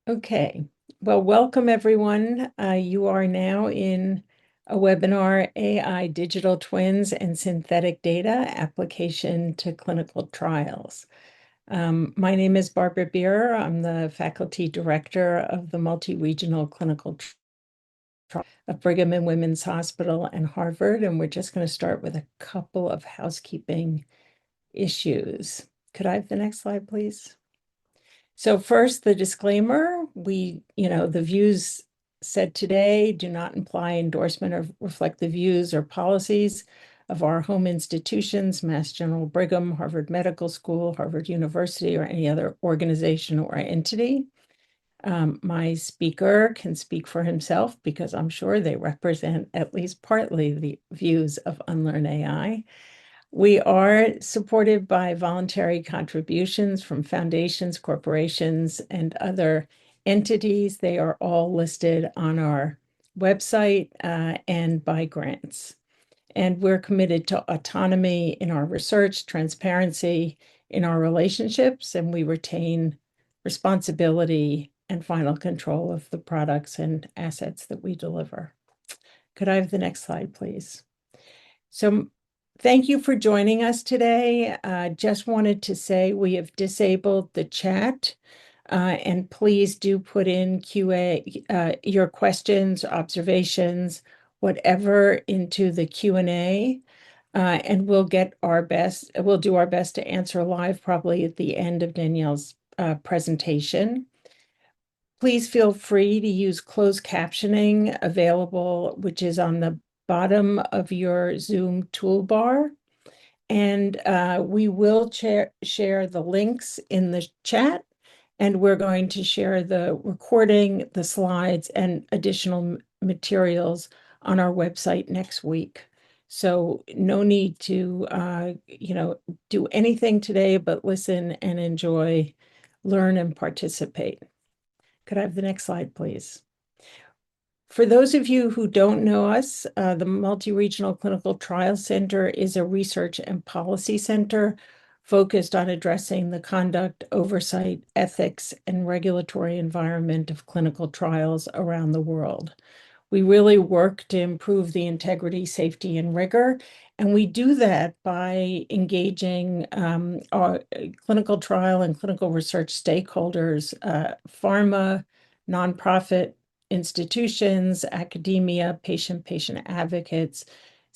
Okay, well, welcome everyone. You are now in a webinar, AI Digital Twins and Synthetic Data Application to Clinical Trials. My name is Barbara Beer. I'm the faculty director of the Multi-Regional Clinical Trial of Brigham and Women's Hospital and Harvard, and we're just going to start with a couple of housekeeping issues. Could I have the next slide, please? So first, the disclaimer, the views said today do not imply endorsement or reflect the views or policies of our home institutions, Mass General Brigham, Harvard Medical School, Harvard University, or any other organization or entity. My speaker can speak for himself because I'm sure they represent at least partly the views of Unlearn AI. We are supported by voluntary contributions from foundations, corporations, and other entities. They are all listed on our website and by grants. And we're committed to autonomy in our research, transparency in our relationships, and we retain responsibility and final control of the products and assets that we deliver. Could I have the next slide, please? So thank you for joining us today. Just wanted to say we have disabled the chat, and please do put in QA, your questions, observations, whatever into the Q&A, and we'll do our best to answer live probably at the end of Danielle's presentation. Please feel free to use closed captioning available, which is on the bottom of your Zoom toolbar. And we will share the links in the chat, and we're going to share the recording, the slides, and additional materials on our website next week. So no need to, do anything today, but listen and enjoy, learn and participate. Could I have the next slide, please? For those of you who don't know us, the Multi-Regional Clinical Trial Center is a research and policy center focused on addressing the conduct, oversight, ethics, and regulatory environment of clinical trials around the world. We really work to improve the integrity, safety, and rigor, and we do that by engaging our clinical trial and clinical research stakeholders, pharma, nonprofit institutions, academia, patient advocates,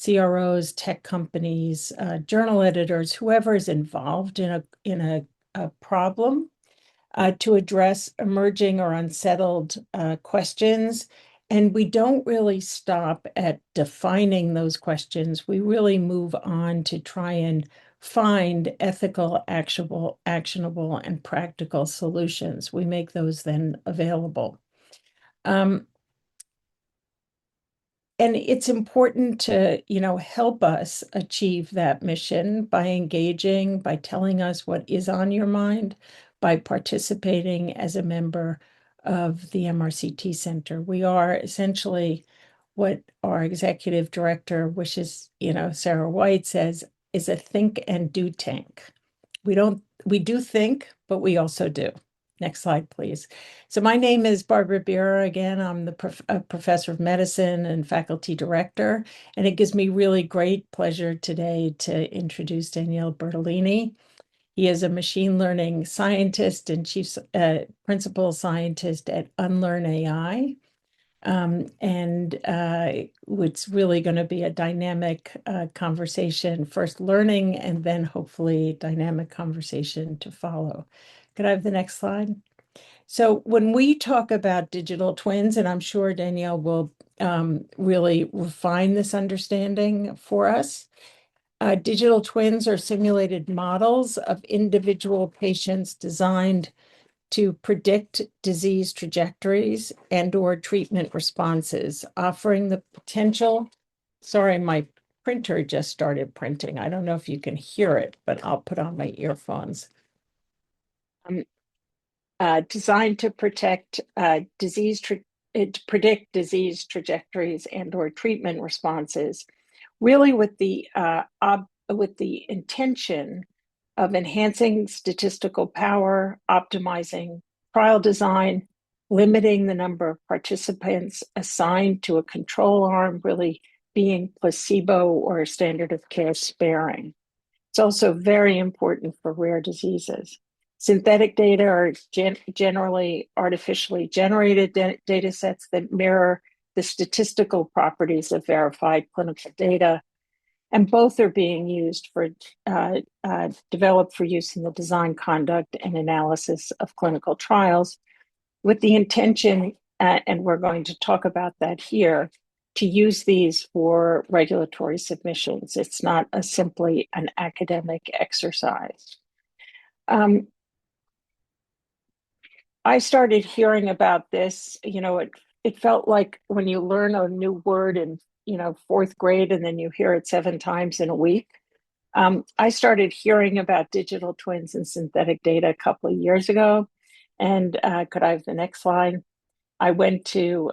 CROs, tech companies, journal editors, whoever is involved in a problem to address emerging or unsettled questions. And we don't really stop at defining those questions. We really move on to try and find ethical, actionable, and practical solutions. We make those then available. And it's important to, help us achieve that mission by engaging, by telling us what is on your mind, by participating as a member of the MRCT Center. We are essentially what our executive director wishes, Sarah White says, is a think and do tank. We do think, but we also do. Next slide, please. So my name is Barbara Beer. Again, I'm the professor of medicine and faculty director, and it gives me really great pleasure today to introduce Daniele Bertolini. He is a machine learning scientist and chief principal scientist at Unlearn AI. It's really going to be a dynamic conversation, first learning and then hopefully dynamic conversation to follow. Could I have the next slide? So when we talk about digital twins, and I'm sure Danielle will really refine this understanding for us, digital twins are simulated models of individual patients designed to predict disease trajectories and/or treatment responses, offering the potential. Sorry, my printer just started printing. I don't know if you can hear it, but I'll put on my earphones. Designed to predict disease trajectories and/or treatment responses, really with the intention of enhancing statistical power, optimizing trial design, limiting the number of participants assigned to a control arm, really being placebo or standard of care sparing. It's also very important for rare diseases. Synthetic data are generally artificially generated data sets that mirror the statistical properties of verified clinical data, and both are being used for developed for use in the design, conduct, and analysis of clinical trials, with the intention, and we're going to talk about that here, to use these for regulatory submissions. It's not simply an academic exercise. I started hearing about this, it felt like when you learn a new word in, fourth grade and then you hear it 7 times in a week. I started hearing about digital twins and synthetic data a couple of years ago. And could I have the next slide? I went to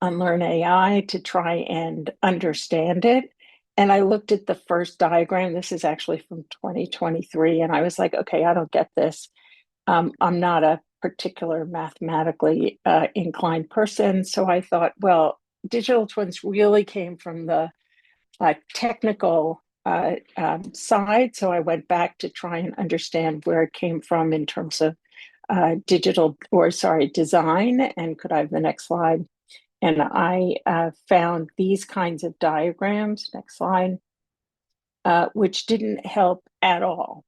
Unlearn AI to try and understand it. And I looked at the first diagram. This is actually from 2023. And I was like, okay, I don't get this. I'm not a particular mathematically inclined person. So I thought, well, digital twins really came from the technical side. So I went back to try and understand where it came from in terms of design. And could I have the next slide? And I found these kinds of diagrams, next slide, which didn't help at all.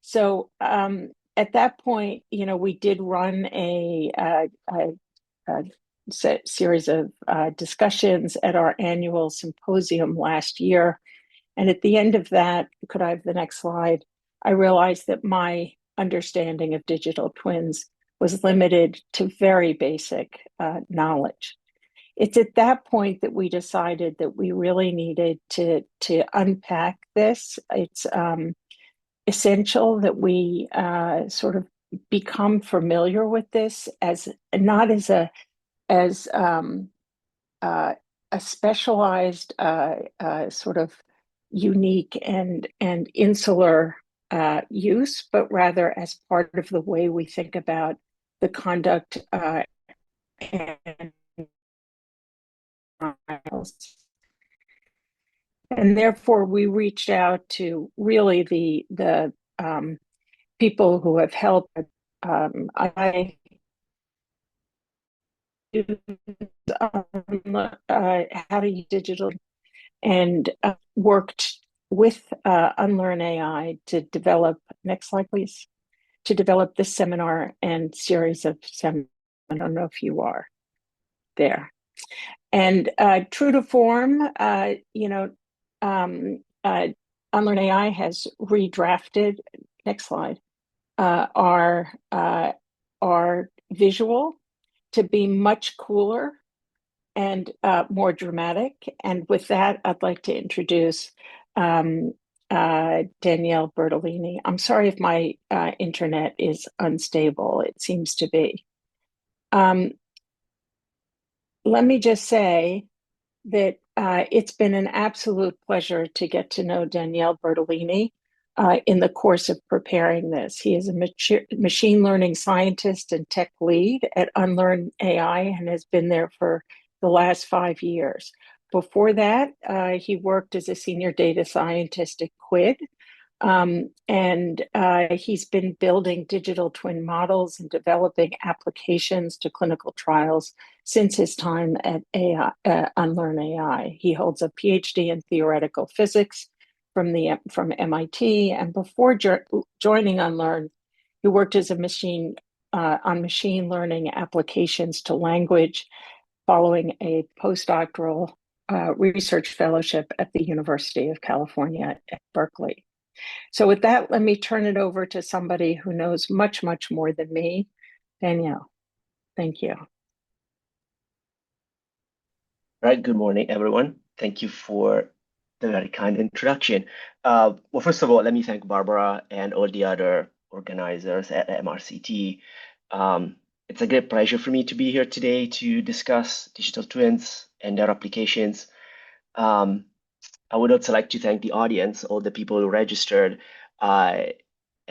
So at that point, we did run a series of discussions at our annual symposium last year. And at the end of that, could I have the next slide? I realized that my understanding of digital twins was limited to very basic knowledge. It's at that point that we decided that we really needed to unpack this. It's essential that we sort of become familiar with this as not as a specialized sort of unique and insular use, but rather as part of the way we think about the conduct and trials. And therefore, we reached out to really the people who have helped. I how to use digital and worked with Unlearn AI to develop. Next slide, please. To develop this seminar and series of seminars. I don't know if you are there. And true to form, Unlearn AI has redrafted, next slide, our visual to be much cooler and more dramatic. And with that, I'd like to introduce Danielle Bertolini. I'm sorry if my internet is unstable. It seems to be. Let me just say that it's been an absolute pleasure to get to know Danielle Bertolini in the course of preparing this. He is a machine learning scientist and tech lead at Unlearn AI and has been there for the last 5 years. Before that, he worked as a senior data scientist at Quid. And he's been building digital twin models and developing applications to clinical trials since his time at Unlearn AI. He holds a PhD in theoretical physics from MIT, and before joining Unlearn, he worked as on machine learning applications to language, following a postdoctoral research fellowship at the University of California at Berkeley. So with that, let me turn it over to somebody who knows much, much more than me. Danielle, thank you. Right. Good morning, everyone. Thank you for the very kind introduction. Well, first of all, let me thank Barbara and all the other organizers at MRCT. It's a great pleasure for me to be here today to discuss digital twins and their applications. I would also like to thank the audience, all the people who registered and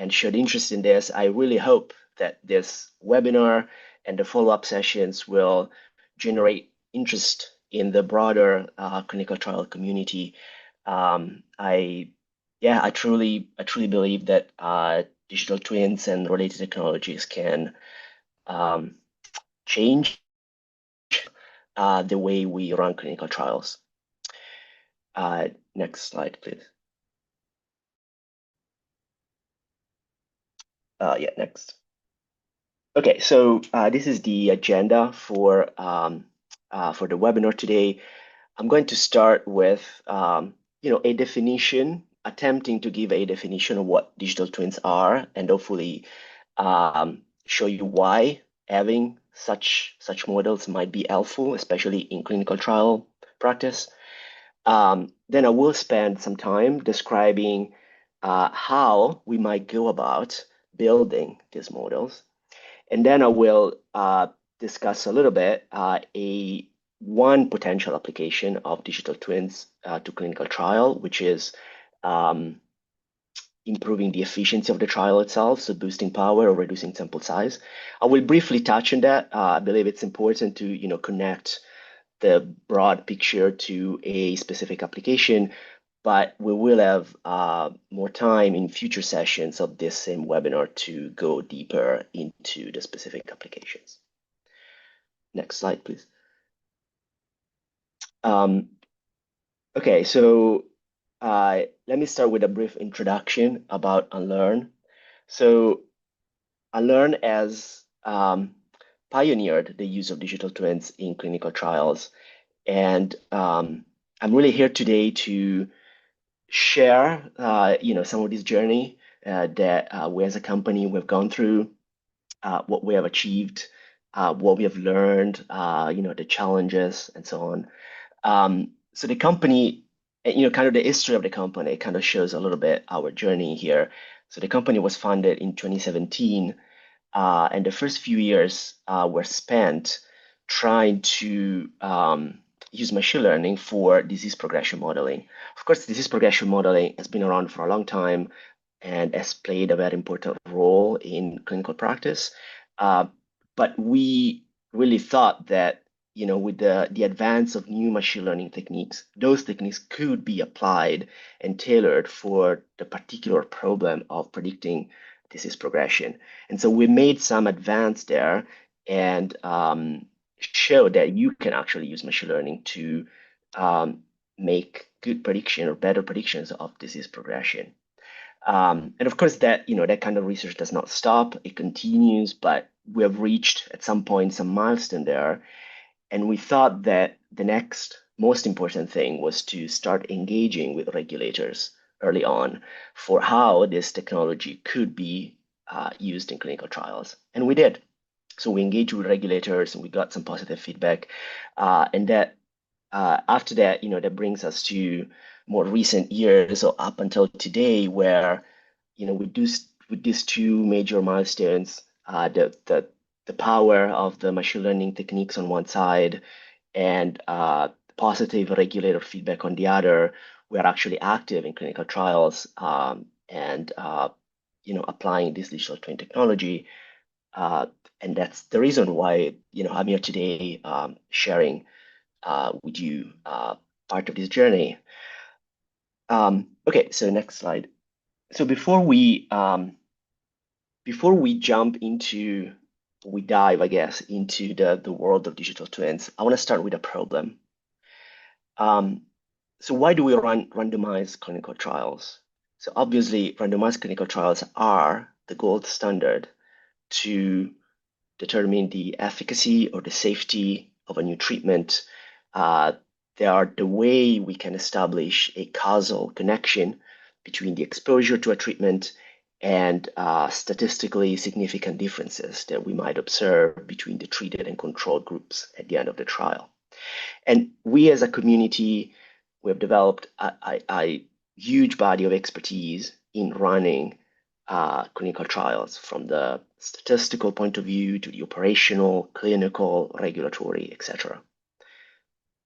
showed interest in this. I really hope that this webinar and the follow-up sessions will generate interest in the broader clinical trial community. I truly believe that digital twins and related technologies can um, change the way we run clinical trials. Next slide, please. Yeah, next. Okay, so this is the agenda for the webinar today. I'm going to start with a definition, attempting to give a definition of what digital twins are, and hopefully show you why having such models might be helpful, especially in clinical trial practice. Then I will spend some time describing how we might go about building these models. And then I will discuss a little bit one potential application of digital twins to clinical trial, which is um, improving the efficiency of the trial itself, so boosting power or reducing sample size. I will briefly touch on that. I believe it's important to connect the broad picture to a specific application, but we will have more time in future sessions of this same webinar to go deeper into the specific applications. Next slide, please. Okay, so let me start with a brief introduction about Unlearn. So Unlearn has pioneered the use of digital twins in clinical trials. And I'm really here today to share, some of this journey that we as a company we've gone through, what we have achieved, what we have learned, the challenges and so on. So the company, kind of the history of the company kind of shows a little bit our journey here. So the company was founded in 2017, and the first few years were spent trying to use machine learning for disease progression modeling. Of course, disease progression modeling has been around for a long time and has played a very important role in clinical practice. But we really thought that, with the advance of new machine learning techniques, those techniques could be applied and tailored for the particular problem of predicting disease progression. And so we made some advance there and showed that you can actually use machine learning to make good prediction or better predictions of disease progression. And of course, that kind of research does not stop; it continues. But we have reached at some point some milestone there, and we thought that the next most important thing was to start engaging with regulators early on for how this technology could be used in clinical trials, and we did. So we engaged with regulators, and we got some positive feedback, and that after that, that brings us to more recent years, so up until today, where with these two major milestones, the power of the machine learning techniques on one side, and positive regulator feedback on the other, we are actually active in clinical trials and applying this digital twin technology. And that's the reason why I'm here today sharing with you part of this journey. Okay, so next slide. So before we dive, I guess, into the world of digital twins, I want to start with a problem. So why do we run randomized clinical trials? So obviously, randomized clinical trials are the gold standard to determine the efficacy or the safety of a new treatment. They are the way we can establish a causal connection between the exposure to a treatment and statistically significant differences that we might observe between the treated and controlled groups at the end of the trial. And we as a community, we have developed a huge body of expertise in running clinical trials from the statistical point of view to the operational, clinical, regulatory, etc.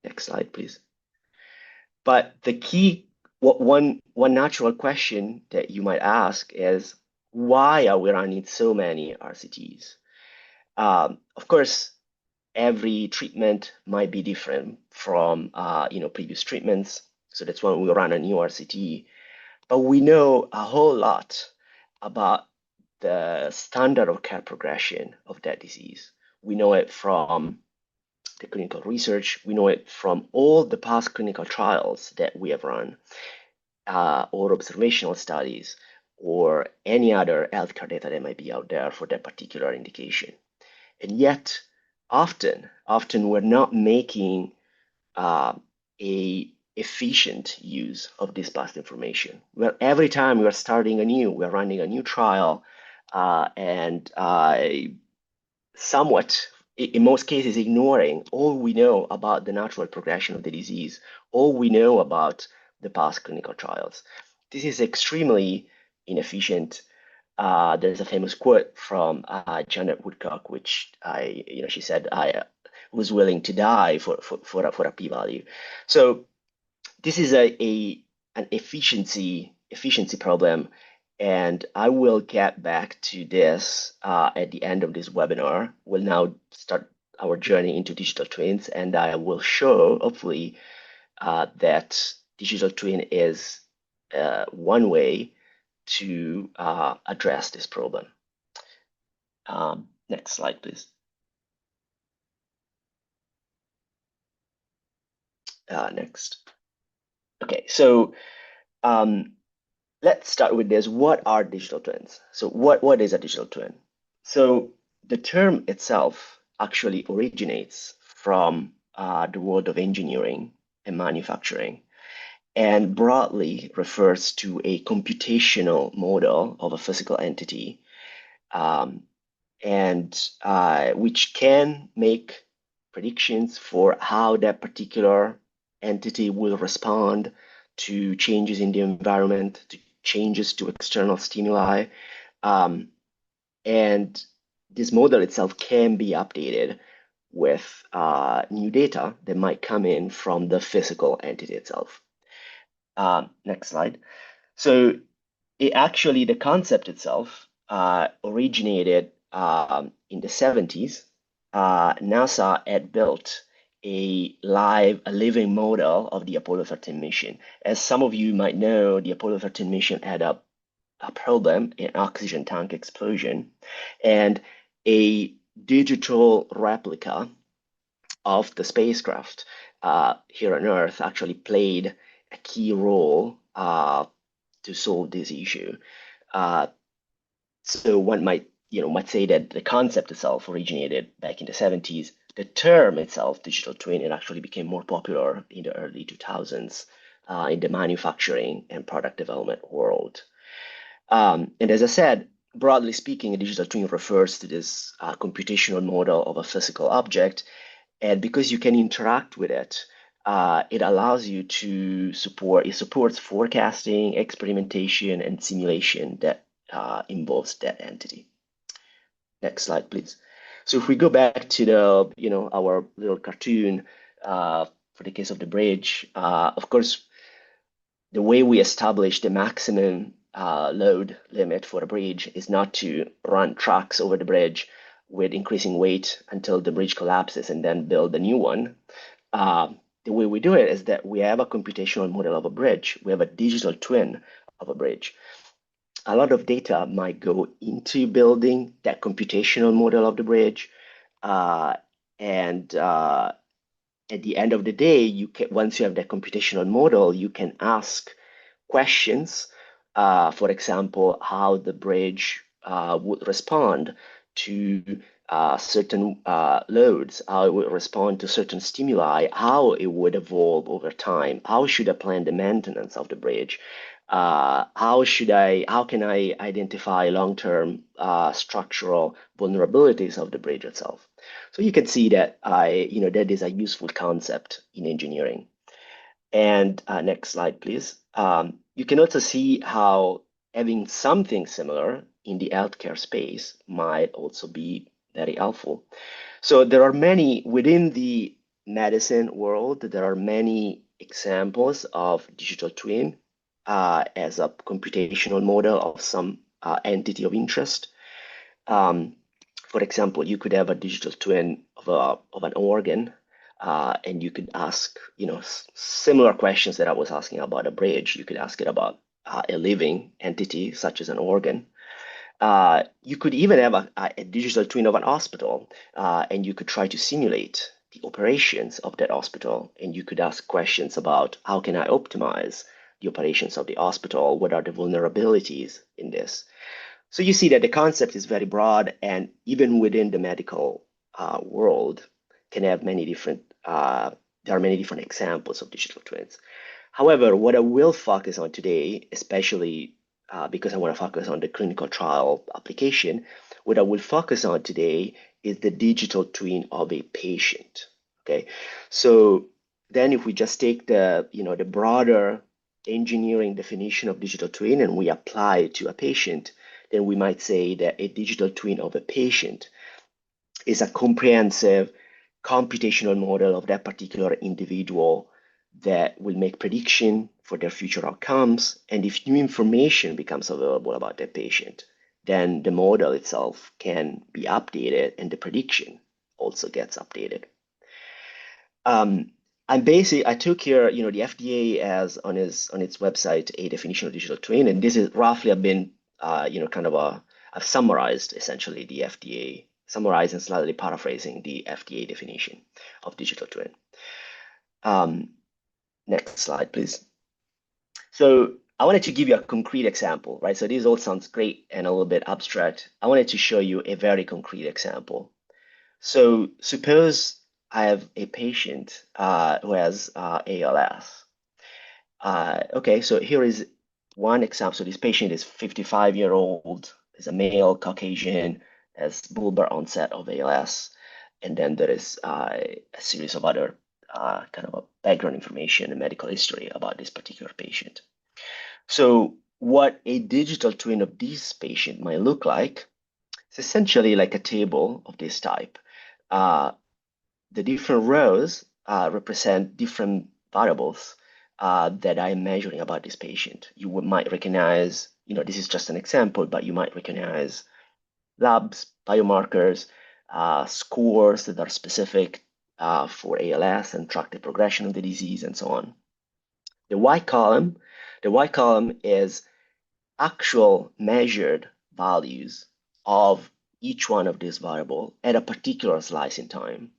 Next slide, please. But one natural question that you might ask is, why are we running so many RCTs? Of course, every treatment might be different from previous treatments. So that's when we run a new RCT. But we know a whole lot about the standard of care progression of that disease. We know it from the clinical research. We know it from all the past clinical trials that we have run, or observational studies, or any other healthcare data that might be out there for that particular indication. And yet, often we're not making a efficient use of this past information. Where every time we are starting anew, we're running a new trial, and somewhat, in most cases, ignoring all we know about the natural progression of the disease, all we know about the past clinical trials. This is extremely inefficient. There's a famous quote from Janet Woodcock, which she said, I was willing to die for a p-value. So this is an efficiency problem, and I will get back to this at the end of this webinar. We'll now start our journey into digital twins, and I will show, hopefully, that digital twin is one way to address this problem. Next slide, please. Next. Okay, so let's start with this. What are digital twins? So what is a digital twin? So the term itself actually originates from the world of engineering and manufacturing, and broadly refers to a computational model of a physical entity, and which can make predictions for how that particular entity will respond to changes in the environment, to changes to external stimuli. And this model itself can be updated with new data that might come in from the physical entity itself. Next slide. So the concept itself originated in the 70s. NASA had built a living model of the Apollo 13 mission. As some of you might know, the Apollo 13 mission had a problem, an oxygen tank explosion, and a digital replica of the spacecraft here on Earth actually played a key role to solve this issue. So one might say that the concept itself originated back in the 70s. The term itself, digital twin, it actually became more popular in the early 2000s in the manufacturing and product development world. And as I said, broadly speaking, a digital twin refers to this computational model of a physical object. And because you can interact with it, it allows you to it supports forecasting, experimentation, and simulation that involves that entity. Next slide, please. So if we go back to our little cartoon for the case of the bridge, of course, the way we establish the maximum load limit for a bridge is not to run trucks over the bridge with increasing weight until the bridge collapses and then build a new one. The way we do it is that we have a computational model of a bridge. We have a digital twin of a bridge. A lot of data might go into building that computational model of the bridge. And at the end of the day, once you have that computational model, you can ask questions. For example, how the bridge would respond to certain loads, how it would respond to certain stimuli, how it would evolve over time, how should I plan the maintenance of the bridge, how can I identify long-term structural vulnerabilities of the bridge itself. So you can see that that is a useful concept in engineering. And next slide, please. You can also see how having something similar in the healthcare space might also be very helpful. So there are many within the medicine world, there are many examples of digital twin as a computational model of some entity of interest. Um, for example, you could have a digital twin of an organ, and you could ask, similar questions that I was asking about a bridge. You could ask it about a living entity, such as an organ. You could even have a digital twin of an hospital, and you could try to simulate the operations of that hospital, and you could ask questions about how can I optimize the operations of the hospital? What are the vulnerabilities in this? So you see that the concept is very broad, and even within the medical world, can have many different. There are many different examples of digital twins. However, what I will focus on today, especially because I want to focus on the clinical trial application, what I will focus on today is the digital twin of a patient. Okay, so then if we just take the broader engineering definition of digital twin and we apply it to a patient, then we might say that a digital twin of a patient is a comprehensive computational model of that particular individual that will make prediction for their future outcomes. And if new information becomes available about that patient, then the model itself can be updated and the prediction also gets updated. Um, I took here, the FDA has on its website a definition of digital twin, and this is roughly I've been, kind of I've summarized essentially the FDA, summarized and slightly paraphrasing the FDA definition of digital twin. Um, Next slide, please. So I wanted to give you a concrete example, right? So this all sounds great and a little bit abstract. I wanted to show you a very concrete example. So suppose I have a patient who has ALS. Okay, so here is one example. So this patient is 55-year-old, is a male, Caucasian, has bulbar onset of ALS, and then there is a series of other kind of a background information and medical history about this particular patient. So what a digital twin of this patient might look like is essentially like a table of this type. Uh, the different rows represent different variables that I'm measuring about this patient. Might recognize, this is just an example, but you might recognize labs, biomarkers, scores that are specific for ALS and track the progression of the disease and so on. The white column, the white column is actual measured values of each one of these variables at a particular slice in time.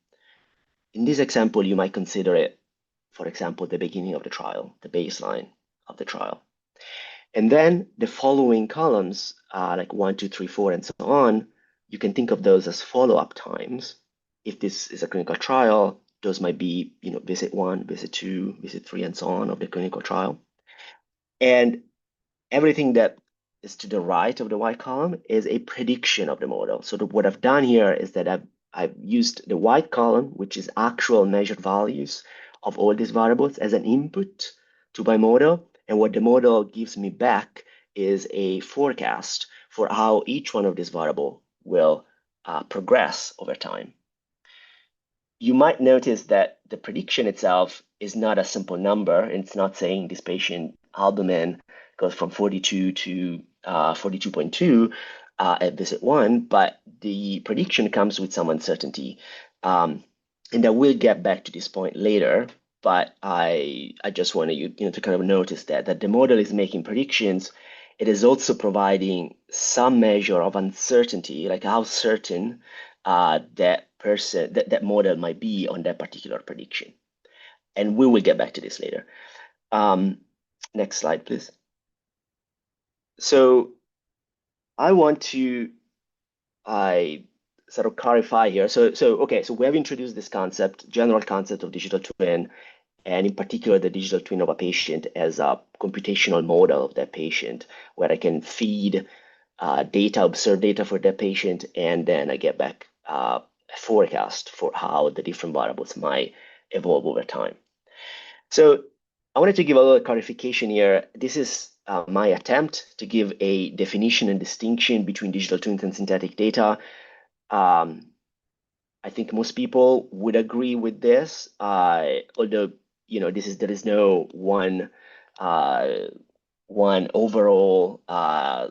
In this example, you might consider it, for example, the beginning of the trial, the baseline of the trial. And then the following columns, like 1, 2, 3, 4, and so on, you can think of those as follow-up times. If this is a clinical trial, those might be, visit 1, visit 2, visit 3, and so on of the clinical trial. And everything that is to the right of the white column is a prediction of the model. So what I've done here is that I've used the white column, which is actual measured values of all these variables as an input to my model. And what the model gives me back is a forecast for how each one of these variables will progress over time. You might notice that the prediction itself is not a simple number. It's not saying this patient albumin goes from 42 to 42.2 at visit 1, but the prediction comes with some uncertainty. And I will get back to this point later, but I just wanted you to kind of notice that the model is making predictions. It is also providing some measure of uncertainty, like how certain that model might be on that particular prediction. And we will get back to this later. Next slide, please. So I want to sort of clarify here. So we have introduced this concept, general concept of digital twin, and in particular the digital twin of a patient as a computational model of that patient, where I can feed data, observe data for that patient, and then I get back a forecast for how the different variables might evolve over time. So I wanted to give a little clarification here. This is my attempt to give a definition and distinction between digital twins and synthetic data. I think most people would agree with this, although there is no one one overall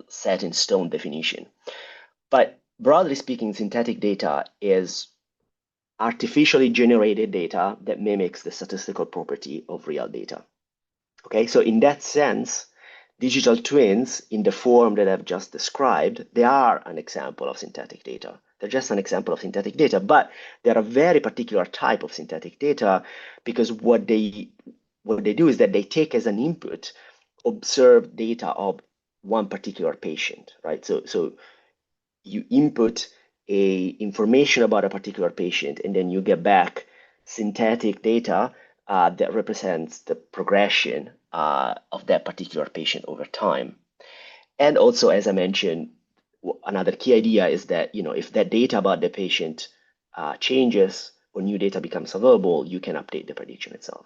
set in stone definition. But broadly speaking, synthetic data is artificially generated data that mimics the statistical property of real data. Okay, so in that sense, digital twins in the form that I've just described, they are an example of synthetic data. They're just an example of synthetic data, but they're a very particular type of synthetic data because what they do is that they take as an input observed data of one particular patient, right? So you input information about a particular patient, and then you get back synthetic data that represents the progression of that particular patient over time. And also, as I mentioned, another key idea is that if that data about the patient changes or new data becomes available, you can update the prediction itself.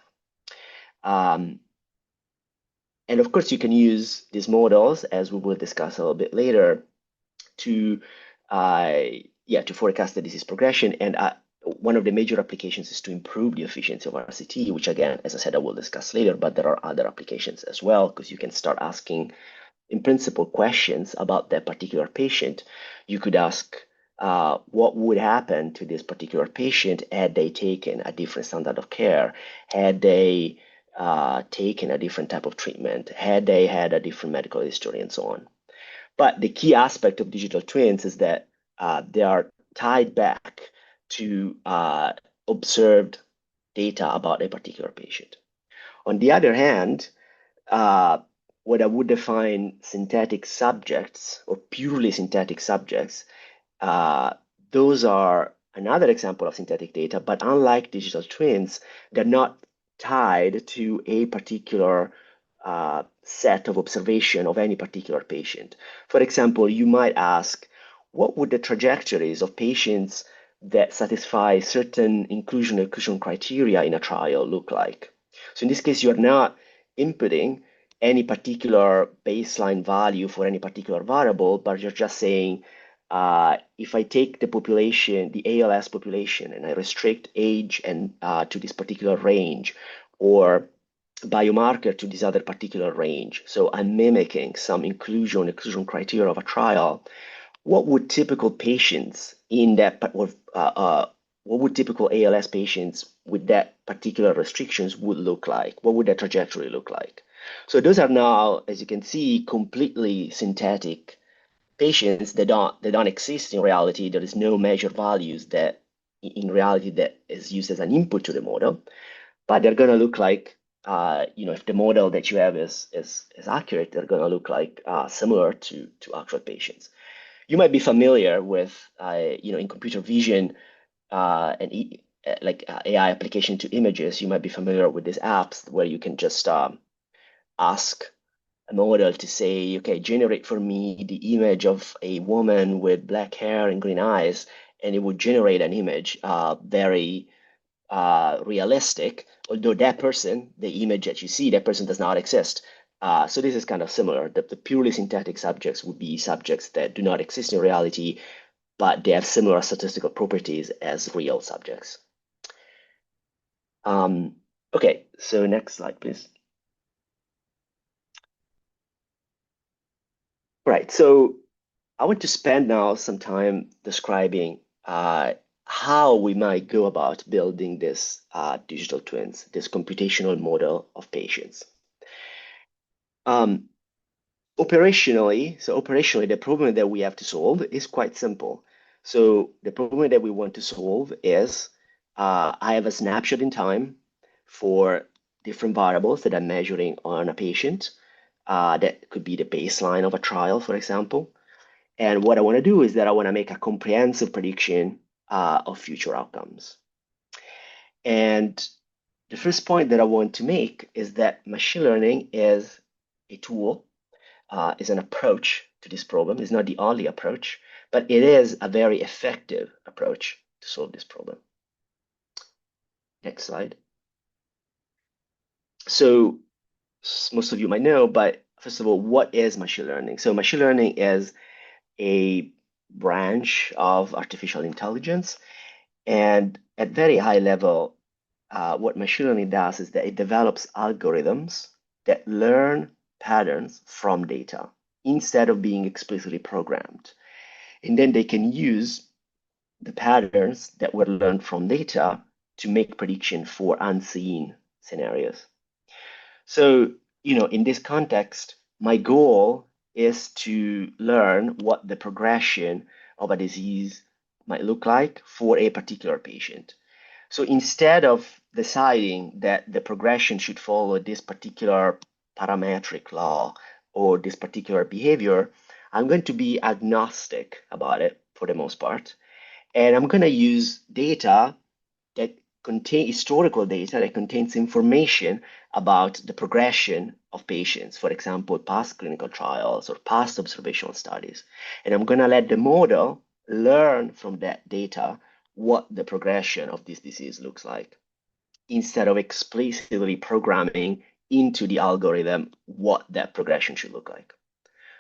Um, and of course, you can use these models, as we will discuss a little bit later, to to forecast the disease progression. And one of the major applications is to improve the efficiency of RCT, which again, as I said, I will discuss later, but there are other applications as well, because you can start asking, in principle, questions about that particular patient. You could ask, what would happen to this particular patient had they taken a different standard of care, had they taken a different type of treatment, had they had a different medical history, and so on. But the key aspect of digital twins is that they are tied back to observed data about a particular patient. On the other hand, uh, what I would define synthetic subjects or purely synthetic subjects, uh, those are another example of synthetic data, but unlike digital twins, they're not tied to a particular set of observation of any particular patient. For example, you might ask, what would the trajectories of patients that satisfy certain inclusion criteria in a trial look like? So in this case, you're not inputting any particular baseline value for any particular variable, but you're just saying, if I take the population, the ALS population, and I restrict age and to this particular range, or biomarker to this other particular range, so I'm mimicking some exclusion criteria of a trial, what would typical patients in that, what would typical ALS patients with that particular restrictions would look like? What would that trajectory look like? So those are now, as you can see, completely synthetic patients that don't exist in reality. There is no measured values that in reality that is used as an input to the model, but they're going to look like, if the model that you have is accurate, they're going to look like similar to actual patients. You might be familiar with, in computer vision AI application to images. You might be familiar with these apps where you can just ask a model to say, okay, generate for me the image of a woman with black hair and green eyes, and it would generate an image very realistic, although that person, the image that you see, that person does not exist. So this is kind of similar. The purely synthetic subjects would be subjects that do not exist in reality, but they have similar statistical properties as real subjects. Okay, so next slide, please. Right, so I want to spend now some time describing how we might go about building this digital twins, this computational model of patients. Um, operationally, the problem that we have to solve is quite simple. So the problem that we want to solve is I have a snapshot in time for different variables that I'm measuring on a patient. That could be the baseline of a trial, for example. And what I want to do is that I want to make a comprehensive prediction of future outcomes. And the first point that I want to make is that machine learning is a tool, is an approach to this problem. It's not the only approach, but it is a very effective approach to solve this problem. Next slide. So most of you might know, but first of all, what is machine learning? So machine learning is a branch of artificial intelligence. And at very high level, what machine learning does is that it develops algorithms that learn patterns from data instead of being explicitly programmed. And then they can use the patterns that were learned from data to make prediction for unseen scenarios. So, in this context, my goal is to learn what the progression of a disease might look like for a particular patient. So instead of deciding that the progression should follow this particular parametric law or this particular behavior, I'm going to be agnostic about it for the most part. And I'm going to use data that contain historical data that contains information about the progression of patients, for example, past clinical trials or past observational studies. And I'm going to let the model learn from that data what the progression of this disease looks like, instead of explicitly programming into the algorithm what that progression should look like.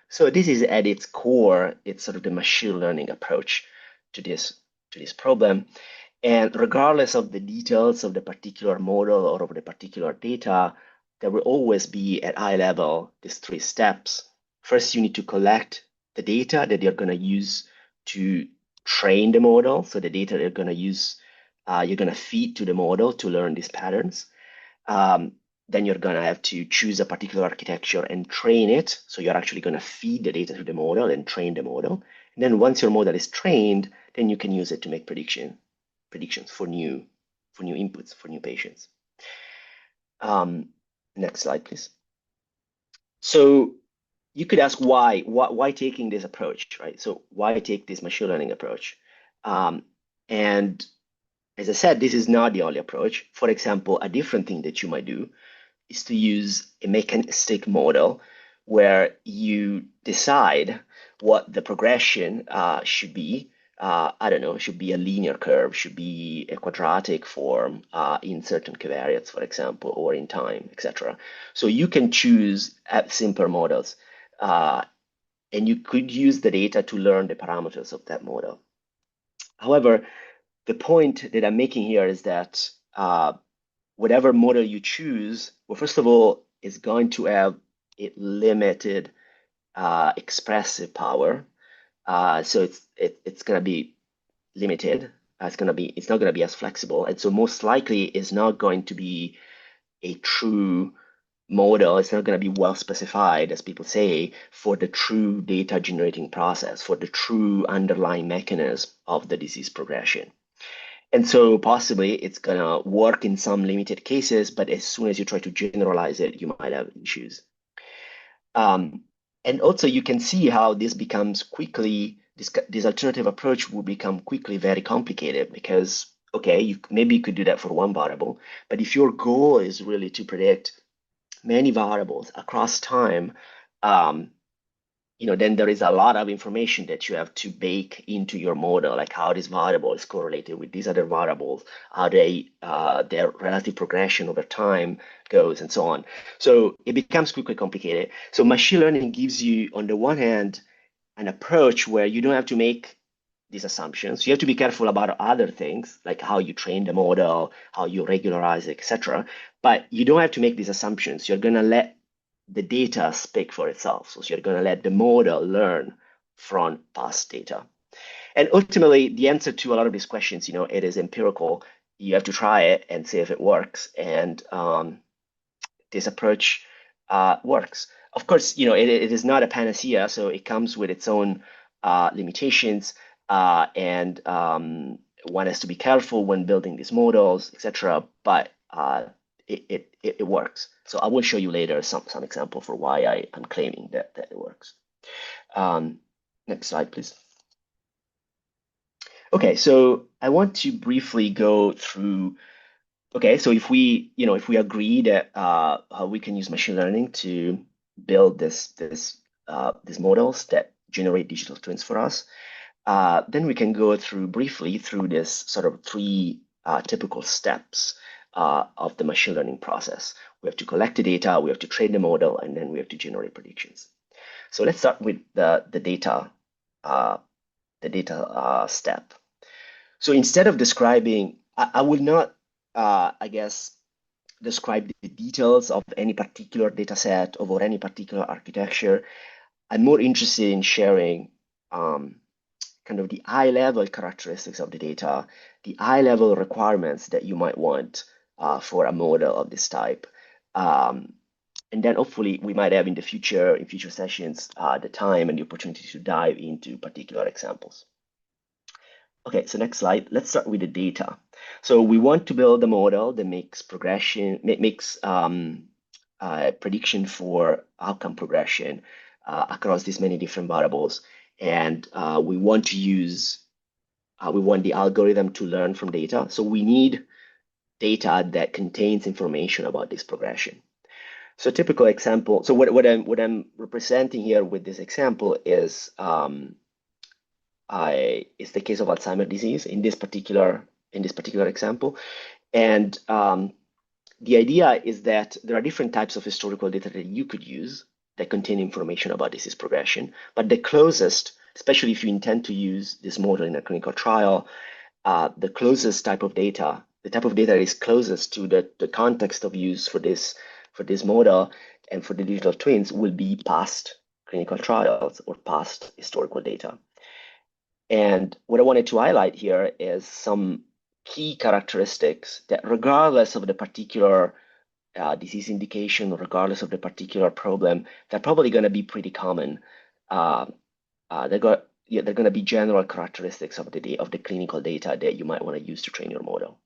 So this is at its core, it's sort of the machine learning approach to this problem. And regardless of the details of the particular model or of the particular data, there will always be at eye level these three steps. First, you need to collect the data that you're going to use to train the model. So the data you're going to use, you're going to feed to the model to learn these patterns. Um, then you're going to have to choose a particular architecture and train it. So you're actually going to feed the data to the model and train the model. And then once your model is trained, then you can use it to make predictions for new inputs for new patients. Next slide, please. So you could ask why taking this approach, right? So why take this machine learning approach? And as I said, this is not the only approach. For example, a different thing that you might do is to use a mechanistic model where you decide what the progression should be. I don't know, should be a linear curve, should be a quadratic form in certain covariates, for example, or in time, etc. So you can choose simpler models, and you could use the data to learn the parameters of that model. However, the point that I'm making here is that whatever model you choose, well, first of all, is going to have a limited expressive power. So it's going to be limited. It's not going to be as flexible, and so most likely it's not going to be a true model. It's not going to be well specified, as people say, for the true data generating process, for the true underlying mechanism of the disease progression. And so possibly it's going to work in some limited cases, but as soon as you try to generalize it, you might have issues. And also you can see how this becomes quickly, this alternative approach will become quickly very complicated because, okay, maybe you could do that for one variable, but if your goal is really to predict many variables across time, then there is a lot of information that you have to bake into your model, like how this variable is correlated with these other variables, how their relative progression over time goes, and so on. So it becomes quickly complicated. So machine learning gives you, on the one hand, an approach where you don't have to make these assumptions. You have to be careful about other things, like how you train the model, how you regularize it, etc. But you don't have to make these assumptions. You're going to let the data speak for itself. So you're going to let the model learn from past data. And ultimately, the answer to a lot of these questions, it is empirical. You have to try it and see if it works. And this approach works. Of course, it is not a panacea, so it comes with its own limitations, and one has to be careful when building these models, etc. But it works. So I will show you later some example for why I'm claiming that it works. Next slide, please. Okay, so I want to briefly go through. Okay, so if we agree that we can use machine learning to build these models that generate digital twins for us, then we can go briefly through this sort of three typical steps of the machine learning process. We have to collect the data, we have to train the model, and then we have to generate predictions. So let's start with the data step. So instead of describing, I will not, I guess, describe the details of any particular data set or any particular architecture. I'm more interested in sharing kind of the high-level characteristics of the data, the high-level requirements that you might want for a model of this type. And then hopefully we might have in future sessions, the time and the opportunity to dive into particular examples. Okay, so next slide. Let's start with the data. So we want to build a model that makes prediction for outcome progression across these many different variables, and we want the algorithm to learn from data. So we need data that contains information about this progression. So typical example. So what I'm representing here with this example is it's the case of Alzheimer's disease in this particular example, and the idea is that there are different types of historical data that you could use that contain information about disease progression, but the closest, especially if you intend to use this model in a clinical trial, the closest type of data, the type of data that is closest to the context of use for this model and for the digital twins will be past clinical trials or past historical data. And what I wanted to highlight here is some key characteristics that, regardless of the particular disease indication, regardless of the particular problem, they're probably going to be pretty common. They're going to be general characteristics of the clinical data that you might want to use to train your model.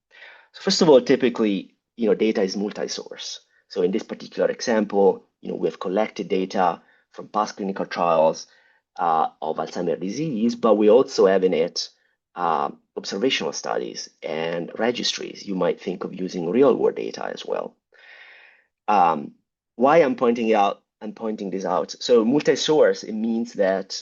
So first of all, typically, data is multi-source. So in this particular example, we've collected data from past clinical trials of Alzheimer's disease, but we also have in it observational studies and registries. You might think of using real-world data as well. Why I'm pointing this out. So multi-source, it means that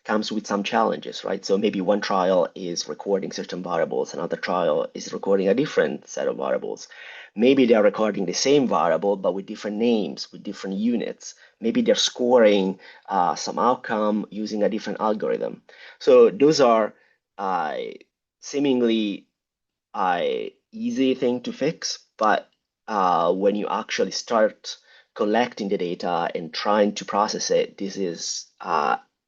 comes with some challenges, right? So maybe one trial is recording certain variables, another trial is recording a different set of variables. Maybe they're recording the same variable, but with different names, with different units. Maybe they're scoring some outcome using a different algorithm. So those are seemingly easy thing to fix, but when you actually start collecting the data and trying to process it, this is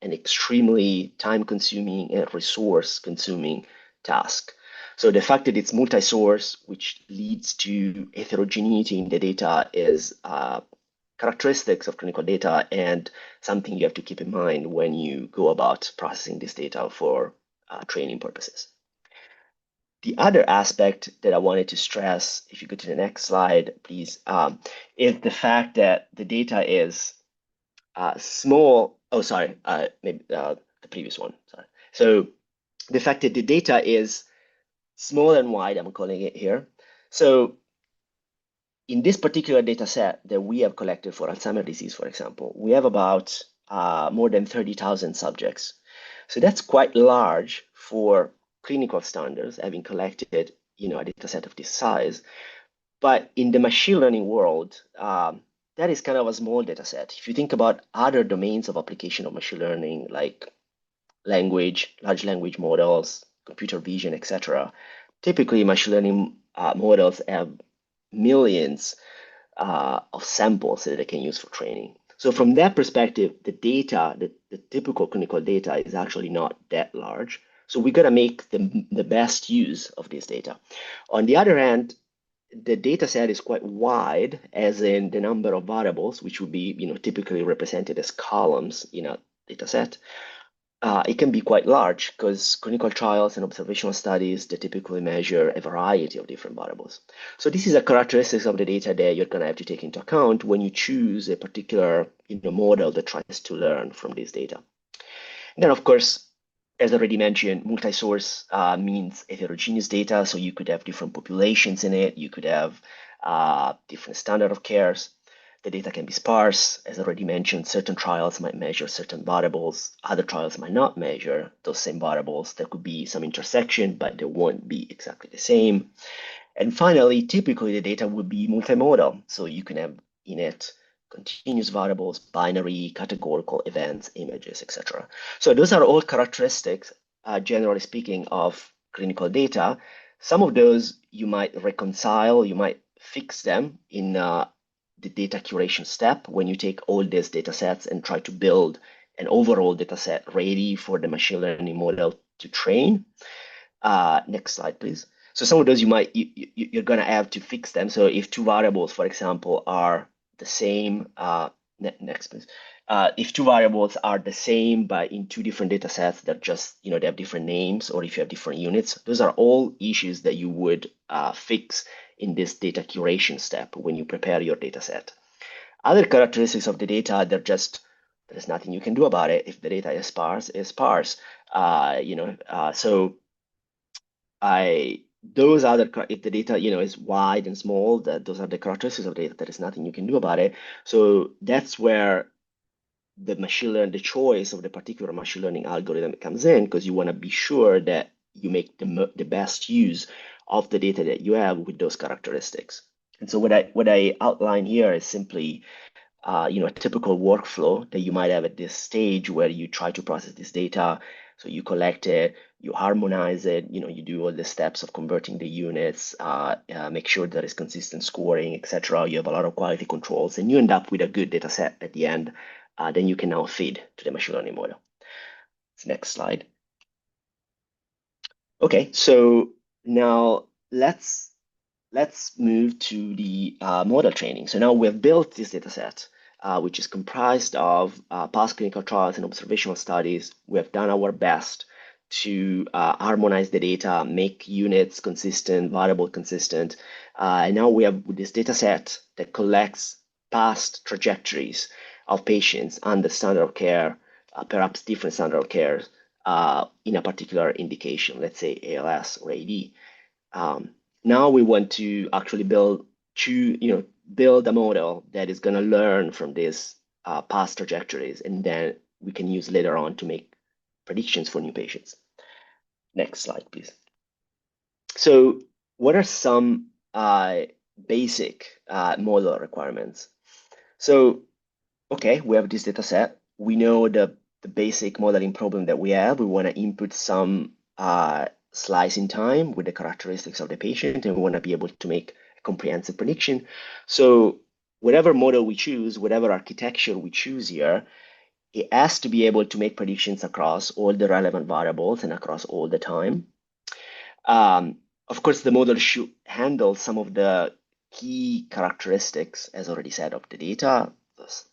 an extremely time-consuming and resource-consuming task. So the fact that it's multi-source, which leads to heterogeneity in the data, is characteristics of clinical data and something you have to keep in mind when you go about processing this data for training purposes. The other aspect that I wanted to stress, if you go to the next slide, please, is the fact that the data is small. Oh, sorry, maybe the previous one. Sorry. So the fact that the data is small and wide, I'm calling it here. So in this particular data set that we have collected for Alzheimer's disease, for example, we have about more than 30,000 subjects. So that's quite large for clinical standards, having collected a data set of this size. But in the machine learning world, that is kind of a small data set. If you think about other domains of application of machine learning, like language, large language models, computer vision, etc., typically machine learning models have millions of samples that they can use for training. So from that perspective, the data, the typical clinical data is actually not that large. So we got to make the best use of this data. On the other hand, the data set is quite wide, as in the number of variables, which would be typically represented as columns in a data set. It can be quite large because clinical trials and observational studies, they typically measure a variety of different variables. So this is a characteristic of the data that you're going to have to take into account when you choose a particular model that tries to learn from this data. And then, of course, as already mentioned, multi-source means heterogeneous data. So you could have different populations in it. You could have different standard of cares. The data can be sparse. As already mentioned, certain trials might measure certain variables. Other trials might not measure those same variables. There could be some intersection, but they won't be exactly the same. And finally, typically the data would be multimodal. So you can have in it continuous variables, binary, categorical events, images, etc. So those are all characteristics, generally speaking, of clinical data. Some of those you might reconcile, you might fix them in the data curation step when you take all these data sets and try to build an overall data set ready for the machine learning model to train. Next slide, please. So some of those you're gonna have to fix them. So if two variables, for example, are the same, next please. If two variables are the same but in two different data sets, they're just, they have different names, or if you have different units, those are all issues that you would fix in this data curation step when you prepare your data set. Other characteristics of the data, there's nothing you can do about it. If the data is sparse, it's sparse. So those are if the data, is wide and small, those are the characteristics of data. There is nothing you can do about it. So that's where the choice of the particular machine learning algorithm comes in, because you want to be sure that you make the best use of the data that you have with those characteristics. And so what I outline here is simply a typical workflow that you might have at this stage where you try to process this data. So you collect it, you harmonize it, you do all the steps of converting the units, make sure there is consistent scoring, etc. You have a lot of quality controls, and you end up with a good data set at the end. Then you can now feed to the machine learning model. Next slide. Okay, so now let's move to the model training. So now we have built this data set, which is comprised of past clinical trials and observational studies. We have done our best to harmonize the data, make units consistent, variable consistent. And now we have this data set that collects past trajectories of patients under standard of care, perhaps different standard of care in a particular indication, let's say ALS or AD. Now we want to actually build a model that is going to learn from these past trajectories, and then we can use later on to make predictions for new patients. Next slide, please. So what are some basic model requirements? So, okay, we have this data set. We know the basic modeling problem that we have. We want to input some slice in time with the characteristics of the patient, and we want to be able to make a comprehensive prediction. So whatever model we choose, whatever architecture we choose here, it has to be able to make predictions across all the relevant variables and across all the time. Of course, the model should handle some of the key characteristics, as already said, of the data,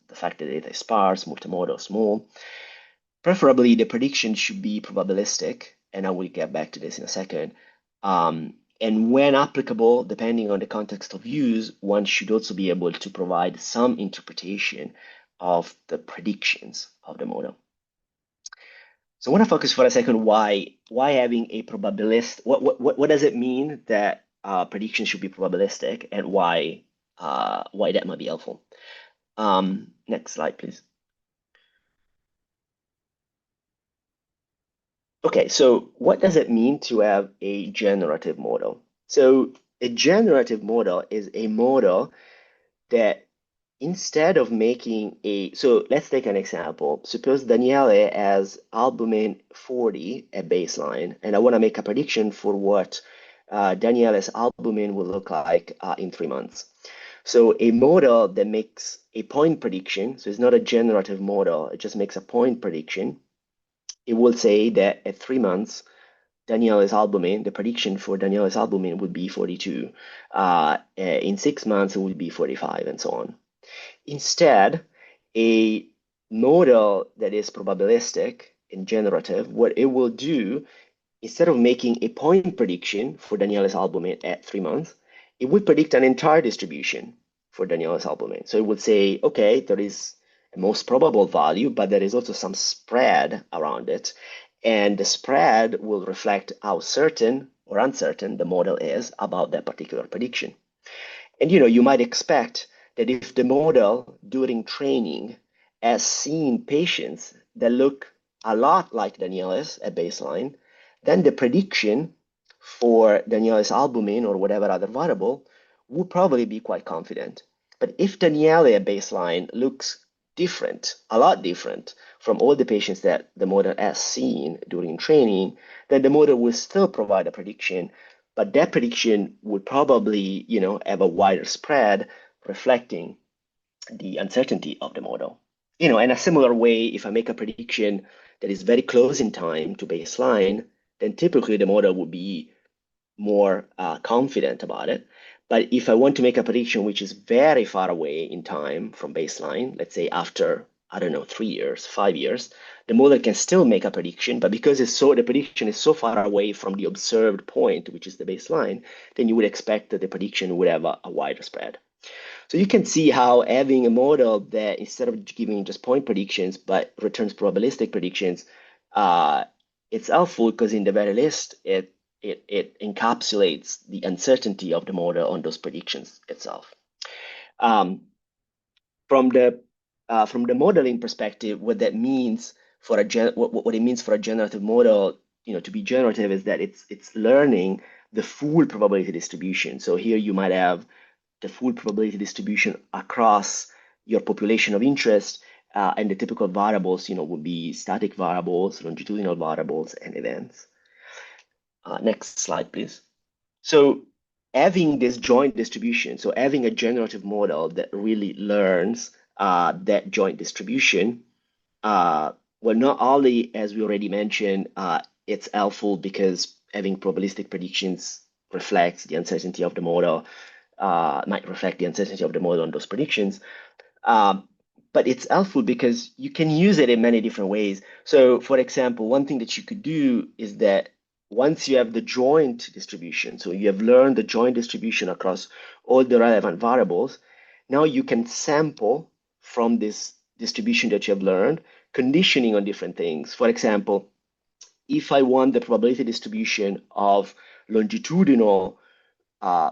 the fact that the data is sparse, multimodal, small. Preferably, the prediction should be probabilistic, and I will get back to this in a second. And when applicable, depending on the context of use, one should also be able to provide some interpretation of the predictions of the model. So I want to focus for a second why having a probabilist, what does it mean that prediction should be probabilistic, and why that might be helpful. Next slide, please. Okay, so what does it mean to have a generative model? So a generative model is a model that instead of making so let's take an example. Suppose Daniele has albumin 40 at baseline, and I want to make a prediction for what Daniele's albumin will look like in 3 months. So a model that makes a point prediction, so it's not a generative model, it just makes a point prediction. It will say that at 3 months, Daniele's albumin, the prediction for Daniele's albumin would be 42. In 6 months, it would be 45, and so on. Instead, a model that is probabilistic and generative, what it will do, instead of making a point prediction for Daniele's albumin at 3 months, it would predict an entire distribution for Daniele's albumin. So it would say, okay, there is a most probable value, but there is also some spread around it. And the spread will reflect how certain or uncertain the model is about that particular prediction. And you might expect that if the model during training has seen patients that look a lot like Daniele's at baseline, then the prediction for Daniele's albumin or whatever other variable would probably be quite confident. But if Daniele at baseline looks different, a lot different from all the patients that the model has seen during training, then the model will still provide a prediction, but that prediction would probably, have a wider spread reflecting the uncertainty of the model. In a similar way, if I make a prediction that is very close in time to baseline, then typically the model would be more confident about it. But if I want to make a prediction which is very far away in time from baseline, let's say after, I don't know, 3 years, 5 years, the model can still make a prediction, but because the prediction is so far away from the observed point, which is the baseline, then you would expect that the prediction would have a wider spread. So you can see how having a model that instead of giving just point predictions, but returns probabilistic predictions, uh, it's helpful because in the very least, it encapsulates the uncertainty of the model on those predictions itself. Um, from the modeling perspective, what that means for what it means for a generative model, to be generative is that it's learning the full probability distribution. So here you might have the full probability distribution across your population of interest, and the typical variables, would be static variables, longitudinal variables, and events. Next slide, please. So having this joint distribution, so having a generative model that really learns that joint distribution, well, not only, as we already mentioned, it's helpful because having probabilistic predictions reflects the uncertainty of the model, might reflect the uncertainty of the model on those predictions. Um, but it's helpful because you can use it in many different ways. So, for example, one thing that you could do is that once you have the joint distribution, so you have learned the joint distribution across all the relevant variables, now you can sample from this distribution that you have learned, conditioning on different things. For example, if I want the probability distribution of longitudinal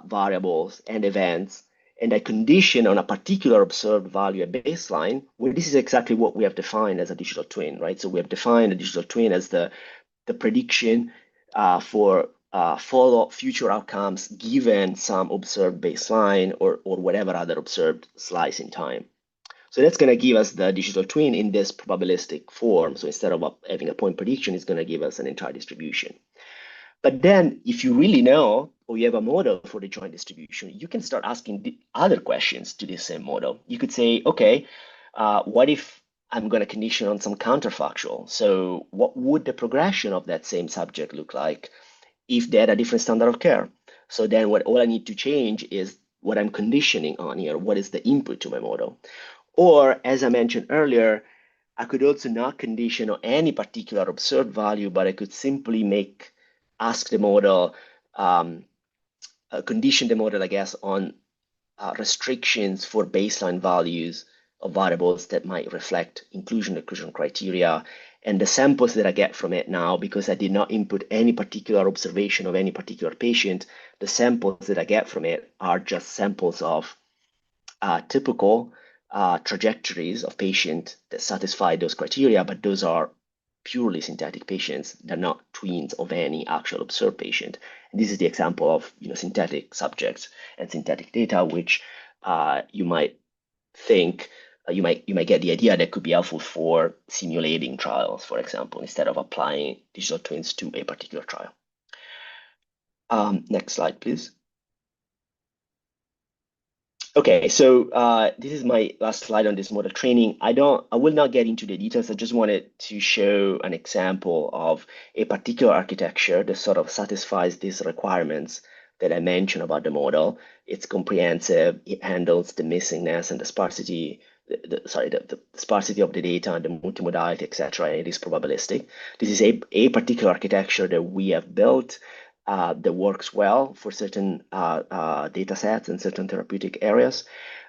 variables and events, and I condition on a particular observed value at baseline, well, this is exactly what we have defined as a digital twin, right? So we have defined a digital twin as the prediction for follow future outcomes given some observed baseline or whatever other observed slice in time. So that's going to give us the digital twin in this probabilistic form. So instead of having a point prediction, it's going to give us an entire distribution. But then if you really know, or you have a model for the joint distribution, you can start asking the other questions to this same model. You could say, okay, what if I'm going to condition on some counterfactual? So what would the progression of that same subject look like if they had a different standard of care? So then all I need to change is what I'm conditioning on here. What is the input to my model? Or as I mentioned earlier, I could also not condition on any particular observed value, but I could simply ask the model, condition the model, I guess, on restrictions for baseline values of variables that might reflect inclusion-exclusion criteria. And the samples that I get from it now, because I did not input any particular observation of any particular patient, the samples that I get from it are just samples of typical trajectories of patients that satisfy those criteria, but those are purely synthetic patients. They're not twins of any actual observed patient. And this is the example of synthetic subjects and synthetic data, which you might think you might get the idea that could be helpful for simulating trials, for example, instead of applying digital twins to a particular trial. Next slide, please. Okay, so this is my last slide on this model training. I will not get into the details. I just wanted to show an example of a particular architecture that sort of satisfies these requirements that I mentioned about the model. It's comprehensive. It handles the missingness and the sparsity, the sparsity of the data and the multimodality, etc. It is probabilistic. This is a particular architecture that we have built that works well for certain data sets and certain therapeutic areas.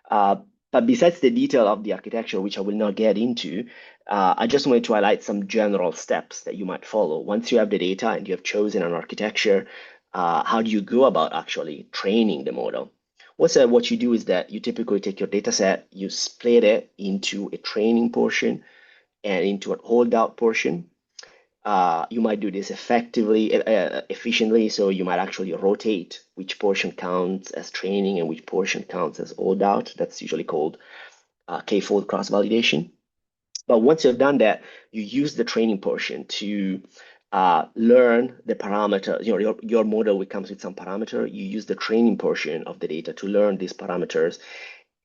But besides the detail of the architecture, which I will not get into, I just wanted to highlight some general steps that you might follow. Once you have the data and you have chosen an architecture, how do you go about actually training the model? What you do is that you typically take your data set, you split it into a training portion and into an holdout portion. You might do this efficiently. So you might actually rotate which portion counts as training and which portion counts as holdout. That's usually called k-fold cross-validation. But once you've done that, you use the training portion to learn the parameter. Your model comes with some parameter. You use the training portion of the data to learn these parameters.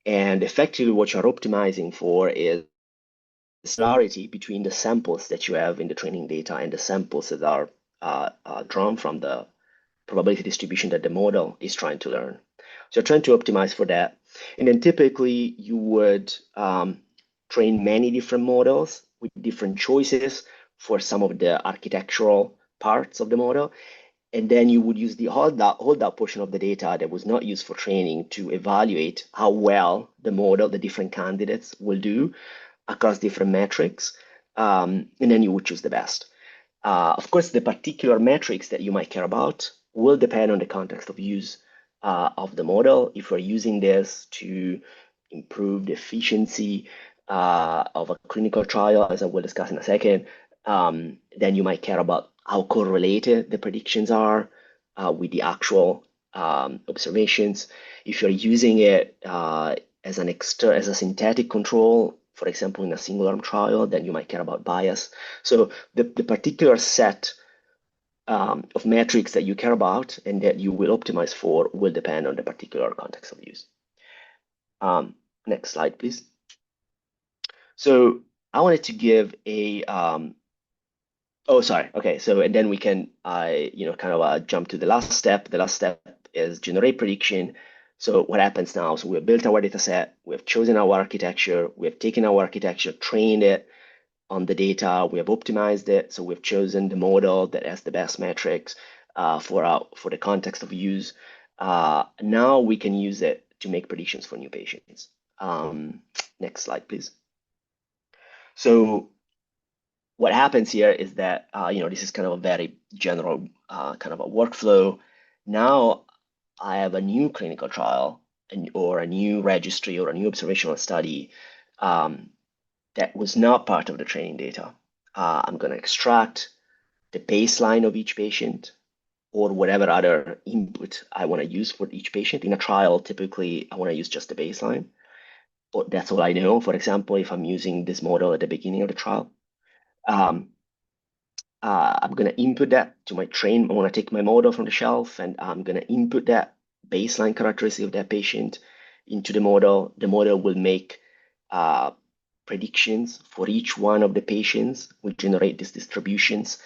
And effectively, what you're optimizing for is similarity between the samples that you have in the training data and the samples that are drawn from the probability distribution that the model is trying to learn. So you're trying to optimize for that. And then typically you would train many different models with different choices for some of the architectural parts of the model. And then you would use the holdout portion of the data that was not used for training to evaluate how well the model, the different candidates will do across different metrics. And then you would choose the best. Of course, the particular metrics that you might care about will depend on the context of use of the model. If we're using this to improve the efficiency of a clinical trial, as I will discuss in a second, then you might care about how correlated the predictions are with the actual observations. If you're using it as as a synthetic control, for example, in a single arm trial, then you might care about bias. So the particular set of metrics that you care about and that you will optimize for will depend on the particular context of use. Next slide, please. So I wanted to give a oh, sorry. Okay, so and then we can kind of jump to the last step. The last step is generate prediction. So what happens now? So we've built our data set, we've chosen our architecture, we have taken our architecture, trained it on the data, we have optimized it. So we've chosen the model that has the best metrics for the context of use. Now we can use it to make predictions for new patients. Next slide, please. So what happens here is that this is kind of a very general kind of a workflow. Now I have a new clinical trial or a new registry or a new observational study that was not part of the training data. I'm going to extract the baseline of each patient or whatever other input I want to use for each patient. In a trial, typically I want to use just the baseline. But that's all I know. For example, if I'm using this model at the beginning of the trial. Um, I'm going to input that to my train. I want to take my model from the shelf and I'm going to input that baseline characteristic of that patient into the model. The model will make predictions for each one of the patients, will generate these distributions.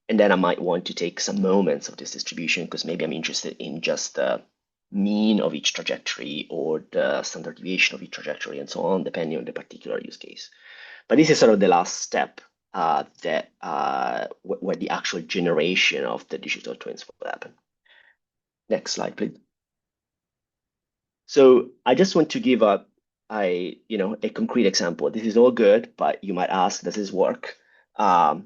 And then I might want to take some moments of this distribution because maybe I'm interested in just the mean of each trajectory or the standard deviation of each trajectory and so on, depending on the particular use case. But this is sort of the last step where the actual generation of the digital twins will happen. Next slide, please. So I just want to give a concrete example. This is all good, but you might ask, does this work? And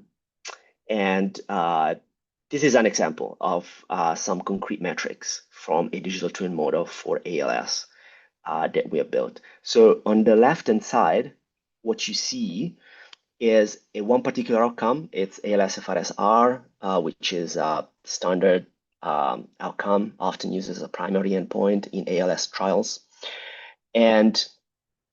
this is an example of some concrete metrics from a digital twin model for ALS that we have built. So on the left-hand side, what you see is one particular outcome. It's ALSFRS-R, which is a standard outcome, often used as a primary endpoint in ALS trials. And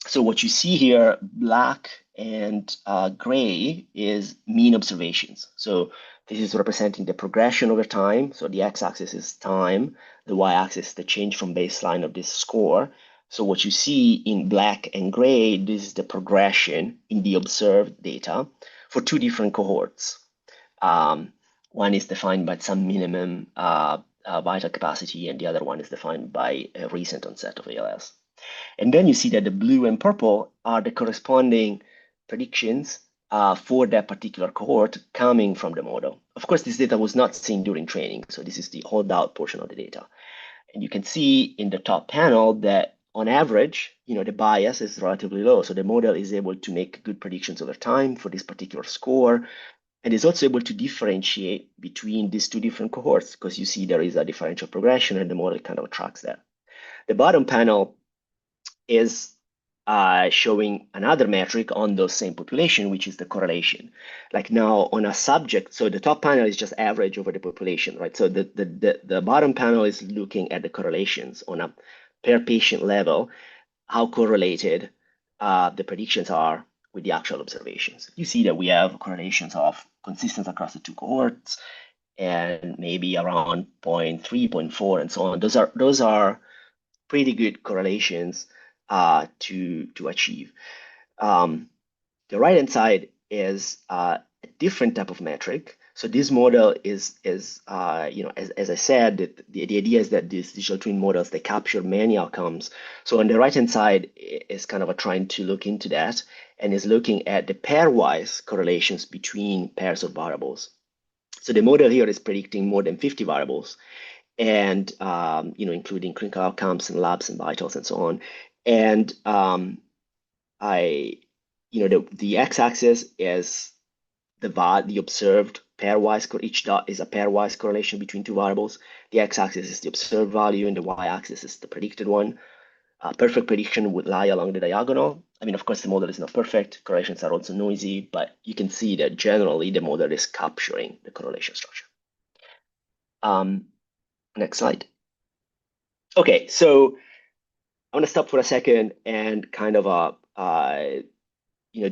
so what you see here, black and gray, is mean observations. So this is representing the progression over time. So the x-axis is time, the y-axis is the change from baseline of this score. So what you see in black and gray, this is the progression in the observed data for two different cohorts. One is defined by some minimum vital capacity, and the other one is defined by a recent onset of ALS. And then you see that the blue and purple are the corresponding predictions for that particular cohort coming from the model. Of course, this data was not seen during training, so this is the holdout portion of the data. And you can see in the top panel that on average, the bias is relatively low. So the model is able to make good predictions over time for this particular score, and is also able to differentiate between these two different cohorts because you see there is a differential progression and the model kind of tracks that. The bottom panel is showing another metric on those same population, which is the correlation. Like now on a subject, so the top panel is just average over the population, right? So the bottom panel is looking at the correlations on a per patient level, how correlated the predictions are with the actual observations. You see that we have correlations of consistent across the two cohorts and maybe around 0.3, 0.4, and so on. Those are pretty good correlations to achieve. The right-hand side is a different type of metric. So this model is as I said, the idea is that these digital twin models, they capture many outcomes. So on the right-hand side is kind of a trying to look into that and is looking at the pairwise correlations between pairs of variables. So the model here is predicting more than 50 variables and including clinical outcomes and labs and vitals and so on. And I, the x-axis is the observed pairwise, each dot is a pairwise correlation between two variables. The x-axis is the observed value, and the y-axis is the predicted one. Perfect prediction would lie along the diagonal. I mean, of course, the model is not perfect. Correlations are also noisy, but you can see that generally the model is capturing the correlation structure. Next slide. Okay, so I want to stop for a second and kind of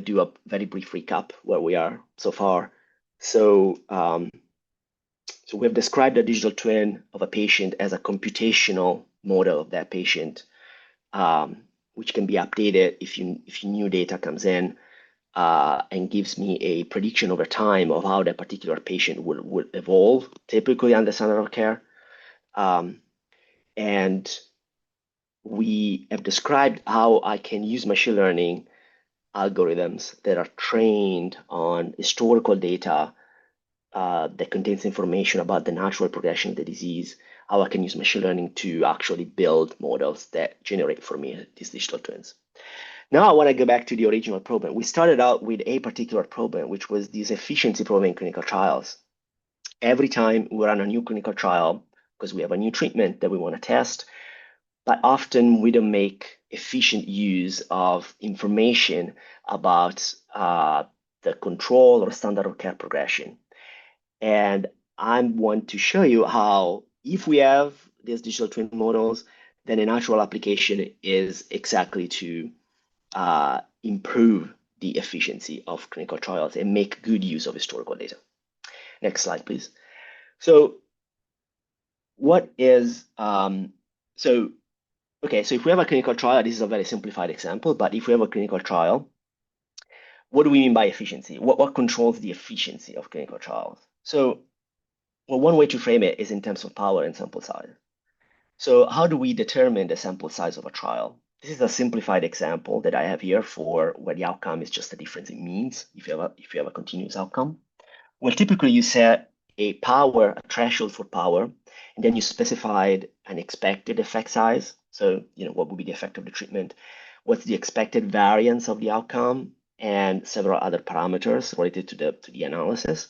do a very brief recap where we are so far. So, so we've described a digital twin of a patient as a computational model of that patient, which can be updated if new data comes in and gives me a prediction over time of how that particular patient will evolve, typically under standard of care. And we have described how I can use machine learning algorithms that are trained on historical data that contains information about the natural progression of the disease, how I can use machine learning to actually build models that generate for me these digital twins. Now I want to go back to the original problem. We started out with a particular problem, which was this efficiency problem in clinical trials. Every time we run a new clinical trial, because we have a new treatment that we want to test, but often we don't make efficient use of information about the control or standard of care progression. And I want to show you how, if we have these digital twin models, then a natural application is exactly to improve the efficiency of clinical trials and make good use of historical data. Next slide, please. So what is, okay, so if we have a clinical trial, this is a very simplified example, but if we have a clinical trial, what do we mean by efficiency? What controls the efficiency of clinical trials? So, well, one way to frame it is in terms of power and sample size. So how do we determine the sample size of a trial? This is a simplified example that I have here for where the outcome is just a difference in means, if you have a continuous outcome. Well, typically you set a threshold for power, and then you specified an expected effect size. So, what would be the effect of the treatment? What's the expected variance of the outcome? And several other parameters related to the analysis,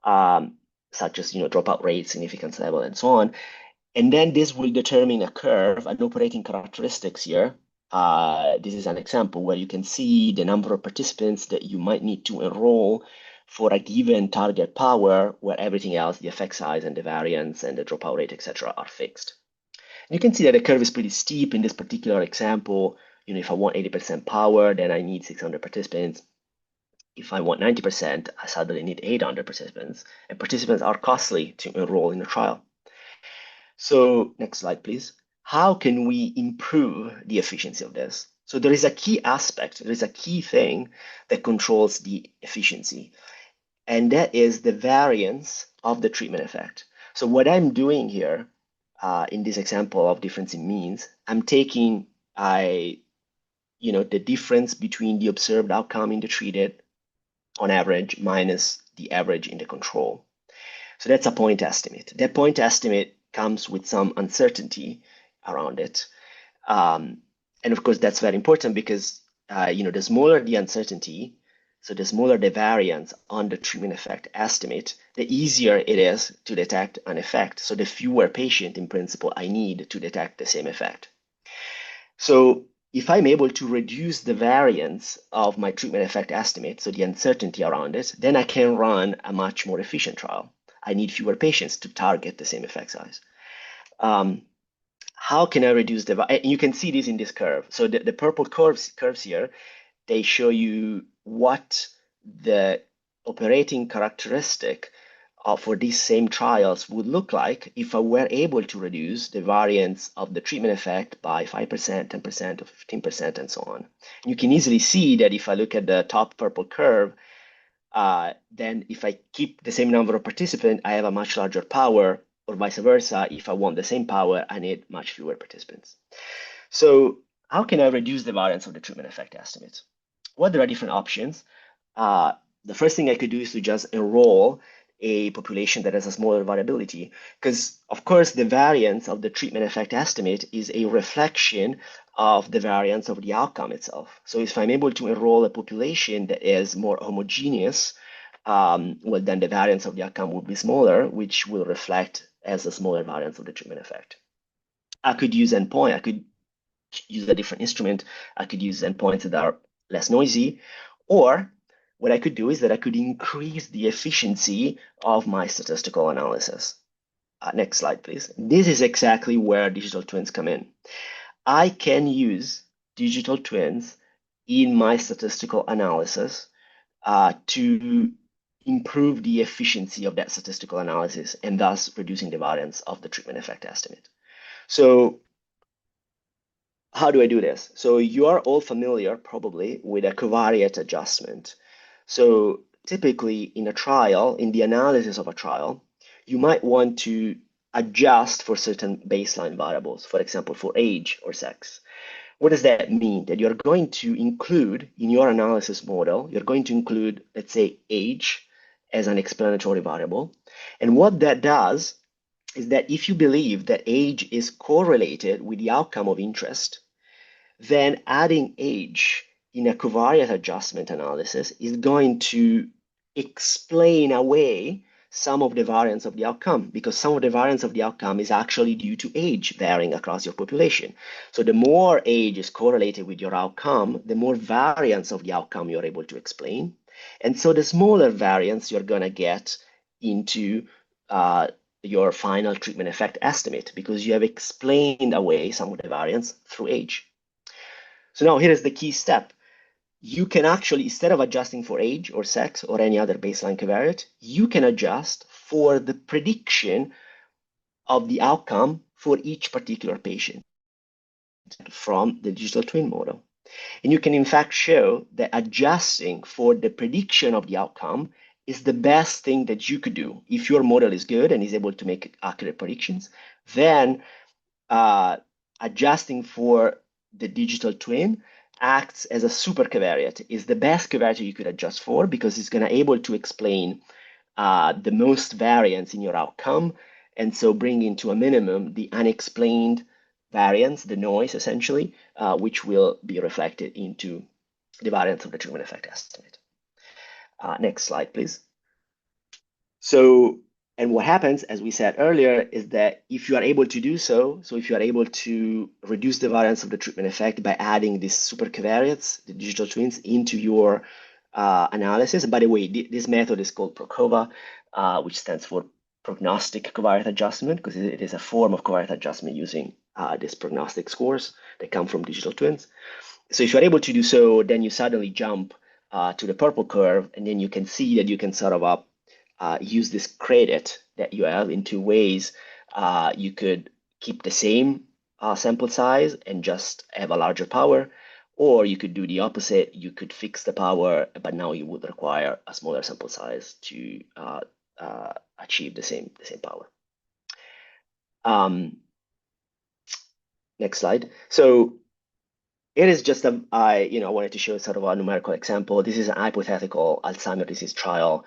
such as, dropout rate, significance level, and so on. And then this will determine a curve, an operating characteristics here. This is an example where you can see the number of participants that you might need to enroll for a given target power, where everything else, the effect size and the variance and the dropout rate, etc., are fixed. And you can see that the curve is pretty steep in this particular example. If I want 80% power, then I need 600 participants. If I want 90%, I suddenly need 800 participants, and participants are costly to enroll in a trial. So next slide, please. How can we improve the efficiency of this? So there is a key aspect, there is a key thing that controls the efficiency, and that is the variance of the treatment effect. So what I'm doing here in this example of difference in means, I'm taking the difference between the observed outcome in the treated on average minus the average in the control. So that's a point estimate. That point estimate comes with some uncertainty around it. And of course, that's very important because, the smaller the uncertainty, so the smaller the variance on the treatment effect estimate, the easier it is to detect an effect. So the fewer patients, in principle, I need to detect the same effect. So if I'm able to reduce the variance of my treatment effect estimate, so the uncertainty around it, then I can run a much more efficient trial. I need fewer patients to target the same effect size. How can I reduce and you can see this in this curve. So the purple curves here they show you what the operating characteristic for these same trials would look like if I were able to reduce the variance of the treatment effect by 5%, 10%, or 15%, and so on. You can easily see that if I look at the top purple curve, then if I keep the same number of participants, I have a much larger power, or vice versa. If I want the same power, I need much fewer participants. So how can I reduce the variance of the treatment effect estimate? Well, there are different options. Uh, the first thing I could do is to just enroll a population that has a smaller variability, because of course the variance of the treatment effect estimate is a reflection of the variance of the outcome itself. So if I'm able to enroll a population that is more homogeneous, well, then the variance of the outcome would be smaller, which will reflect as a smaller variance of the treatment effect. I could use endpoint. I could use a different instrument. I could use endpoints that are less noisy. Or what I could do is that I could increase the efficiency of my statistical analysis. Next slide, please. This is exactly where digital twins come in. I can use digital twins in my statistical analysis to improve the efficiency of that statistical analysis and thus reducing the variance of the treatment effect estimate. So how do I do this? So you are all familiar probably with a covariate adjustment. So typically in a trial, in the analysis of a trial, you might want to adjust for certain baseline variables, for example, for age or sex. What does that mean? That you're going to include in your analysis model, you're going to include, let's say, age as an explanatory variable. And what that does is that if you believe that age is correlated with the outcome of interest, then adding age in a covariate adjustment analysis is going to explain away some of the variance of the outcome, because some of the variance of the outcome is actually due to age varying across your population. So the more age is correlated with your outcome, the more variance of the outcome you're able to explain. And so the smaller variance you're going to get into your final treatment effect estimate, because you have explained away some of the variance through age. So now here is the key step. You can actually, instead of adjusting for age or sex or any other baseline covariate, you can adjust for the prediction of the outcome for each particular patient from the digital twin model. And you can in fact show that adjusting for the prediction of the outcome is the best thing that you could do. If your model is good and is able to make accurate predictions, then adjusting for the digital twin acts as a super covariate, is the best covariate you could adjust for, because it's going to able to explain the most variance in your outcome, and so bringing to a minimum the unexplained variance, the noise essentially, which will be reflected into the variance of the treatment effect estimate. Next slide, please. So, and what happens, as we said earlier, is that if you are able to do so, so if you are able to reduce the variance of the treatment effect by adding these super covariates, the digital twins, into your analysis. And by the way, this method is called PROCOVA, which stands for prognostic covariate adjustment, because it is a form of covariate adjustment using these prognostic scores that come from digital twins. So if you're able to do so, then you suddenly jump to the purple curve, and then you can see that you can sort of use this credit that you have in two ways. You could keep the same sample size and just have a larger power, or you could do the opposite. You could fix the power, but now you would require a smaller sample size to achieve the same power. Next slide. So it is just I wanted to show sort of a numerical example. This is a hypothetical Alzheimer's disease trial.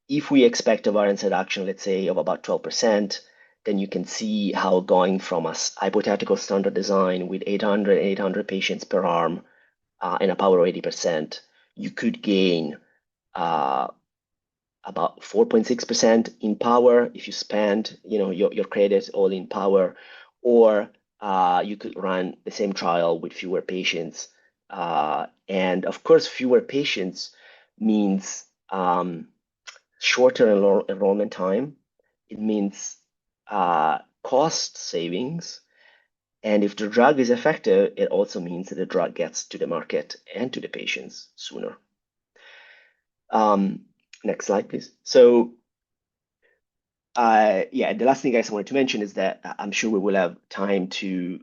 If we expect a variance reduction, let's say, of about 12%, then you can see how going from a hypothetical standard design with 800 patients per arm and a power of 80%, you could gain about 4.6% in power if you spend your credit all in power, or you could run the same trial with fewer patients. And of course, fewer patients means shorter enrollment time. It means cost savings, And if the drug is effective, it also means that the drug gets to the market and to the patients sooner. Um, Next slide, please. So, yeah, the last thing I just wanted to mention is that I'm sure we will have time to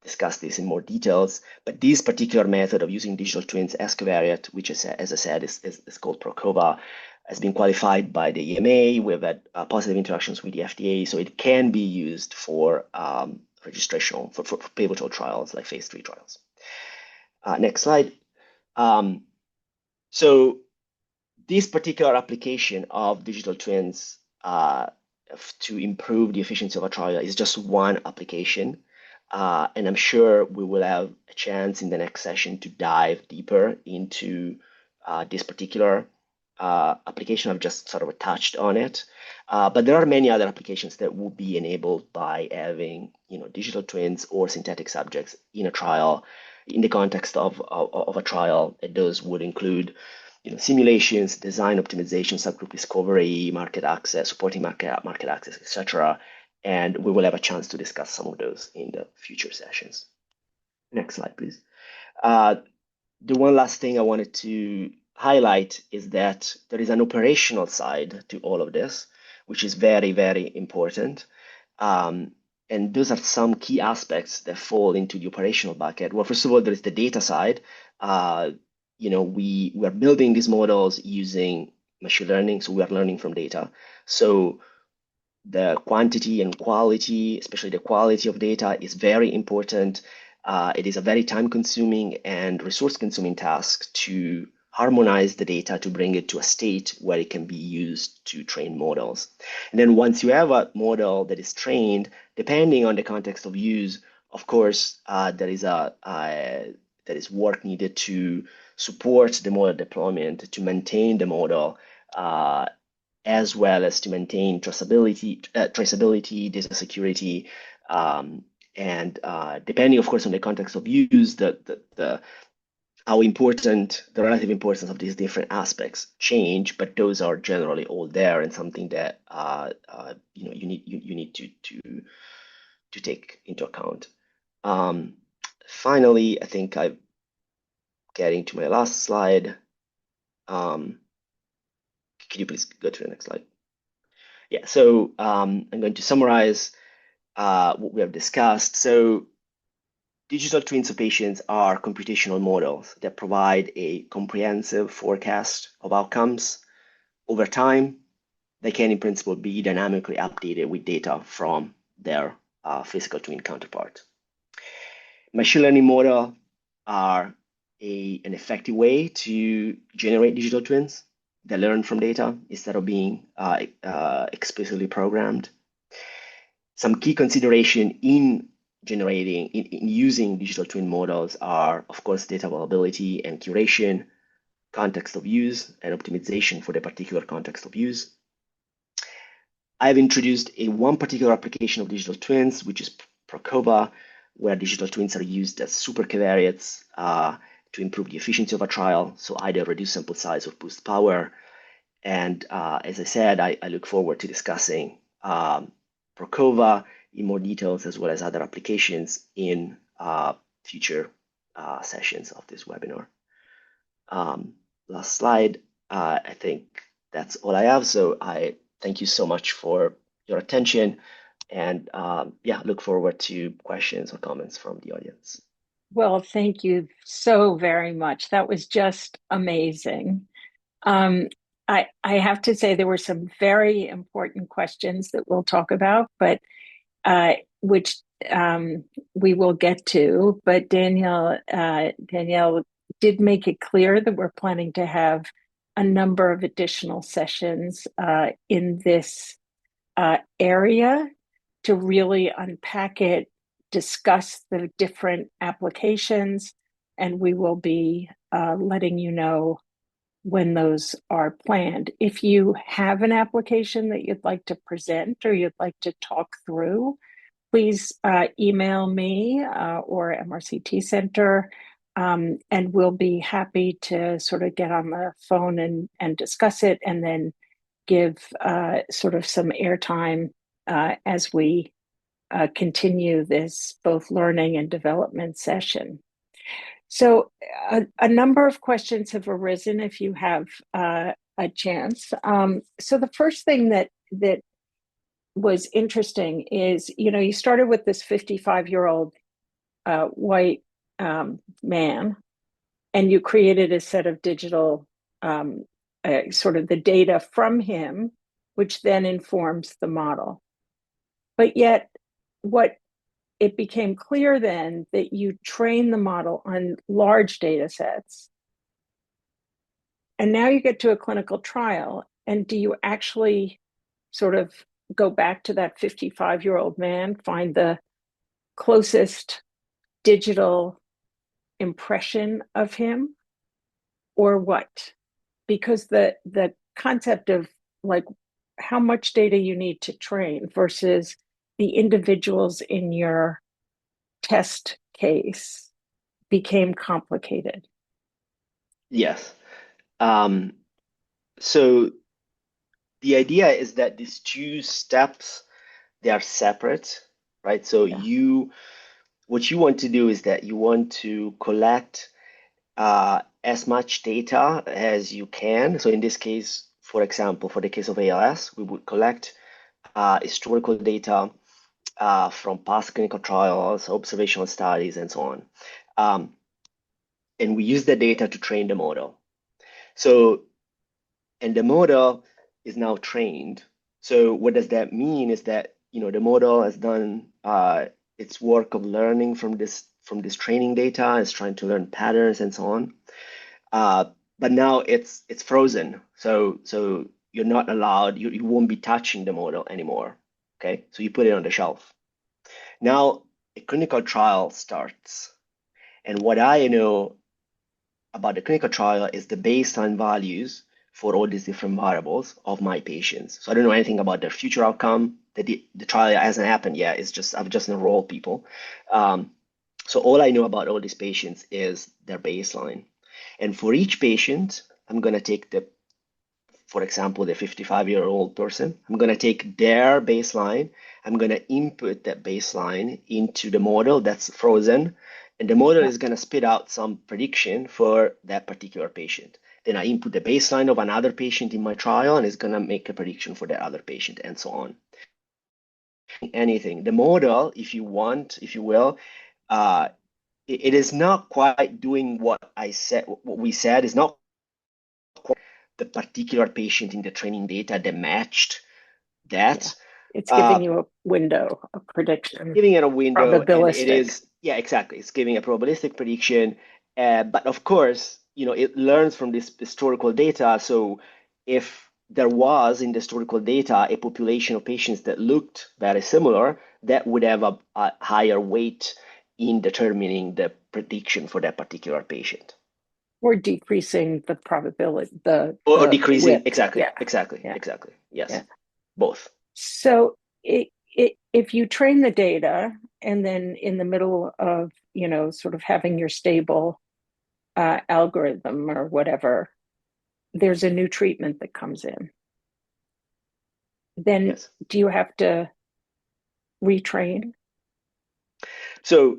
discuss this in more details, but this particular method of using digital twins as covariate, which is, as I said, is called PROCOVA, has been qualified by the EMA. We've had positive interactions with the FDA, so it can be used for registration for pivotal trials like phase 3 trials. Next slide. Um, so this particular application of digital twins to improve the efficiency of a trial is just one application. And I'm sure we will have a chance in the next session to dive deeper into this particular application. I've just sort of touched on it. But there are many other applications that will be enabled by having, digital twins or synthetic subjects in a trial, in the context of a trial. And those would include simulations, design optimization, subgroup discovery, market access, supporting market access, etc. And we will have a chance to discuss some of those in the future sessions. Next slide, please. Uh, the one last thing I wanted to highlight is that there is an operational side to all of this, which is very, very important. And those are some key aspects that fall into the operational bucket. Well, first of all, there is the data side. We are building these models using machine learning, so we are learning from data. So the quantity and quality, especially the quality of data, is very important. It is a very time-consuming and resource-consuming task to harmonize the data to bring it to a state where it can be used to train models. And then once you have a model that is trained, depending on the context of use, of course, there is work needed to support the model deployment, to maintain the model, as well as to maintain traceability, data security, and depending, of course, on the context of use, how important the relative importance of these different aspects change, but those are generally all there and something that you need to take into account. Finally, I think I'm getting to my last slide. Can you please go to the next slide? Yeah, so I'm going to summarize what we have discussed. So digital twins of patients are computational models that provide a comprehensive forecast of outcomes over time. They can, in principle, be dynamically updated with data from their physical twin counterpart. Machine learning models are an effective way to generate digital twins that learn from data instead of being explicitly programmed. Some key consideration in using digital twin models are, of course, data availability and curation, context of use, and optimization for the particular context of use. I've introduced one particular application of digital twins, which is PROCOVA, where digital twins are used as super covariates to improve the efficiency of a trial, so either reduce sample size or boost power. And as I said, I look forward to discussing PROCOVA in more details, as well as other applications in future sessions of this webinar. Last slide. I think that's all I have. So I thank you so much for your attention, and yeah, look forward to questions or comments from the audience. Well, thank you so very much. That was just amazing. Um, I have to say there were some very important questions that we'll talk about, but which we will get to. But Danielle did make it clear that we're planning to have a number of additional sessions in this area to really unpack it, discuss the different applications, and we will be letting you know when those are planned. If you have an application that you'd like to present or you'd like to talk through, please email me or MRCT Center, and we'll be happy to sort of get on the phone and discuss it, and then give sort of some airtime as we continue this both learning and development session. So, a number of questions have arisen if you have a chance. So, the first thing that was interesting is, you started with this 55-year-old white man, and you created a set of digital sort of the data from him, which then informs the model. But yet, what it became clear then that you train the model on large data sets. And now you get to a clinical trial. And do you actually sort of go back to that 55-year-old man, find the closest digital impression of him, or what? Because the concept of like how much data you need to train versus the individuals in your test case became complicated. Yes. Um, so the idea is that these two steps, they are separate, right? So Yeah. what you want to do is that you want to collect as much data as you can. So in this case, for example, for the case of ALS, we would collect historical data from past clinical trials, observational studies, and so on. Um, and we use the data to train the model. So, and the model is now trained. So what does that mean is that, the model has done its work of learning from this training data, is trying to learn patterns and so on. But now it's frozen. So you're not allowed, you won't be touching the model anymore. Okay, so you put it on the shelf. Now a clinical trial starts. And what I know about the clinical trial is the baseline values for all these different variables of my patients. So I don't know anything about their future outcome. The trial hasn't happened yet. I've just enrolled people. So all I know about all these patients is their baseline. And for each patient, I'm going to take for example, the 55-year-old person, I'm going to take their baseline. I'm going to input that baseline into the model that's frozen. And the model Yeah. is going to spit out some prediction for that particular patient. Then I input the baseline of another patient in my trial, and it's going to make a prediction for that other patient, and so on. Anything. The model, if you want, if you will, uh, it is not quite doing what I said, what we said is not the particular patient in the training data that matched Yeah. that. It's Uh, giving you a window, a prediction, Giving it a window, and it probabilistic. is, yeah, exactly. It's giving a probabilistic prediction. But of course, it learns from this historical data. So if there was in the historical data a population of patients that looked very similar, that would have a higher weight in determining the prediction for that particular patient. Or decreasing the probability, Or the decreasing, width. exactly, Yeah. exactly, Yeah. exactly. Yes, Yeah. both. So if you train the data and then in the middle of, sort of having your stable algorithm or whatever, there's a new treatment that comes in, then Yes. do you have to retrain? So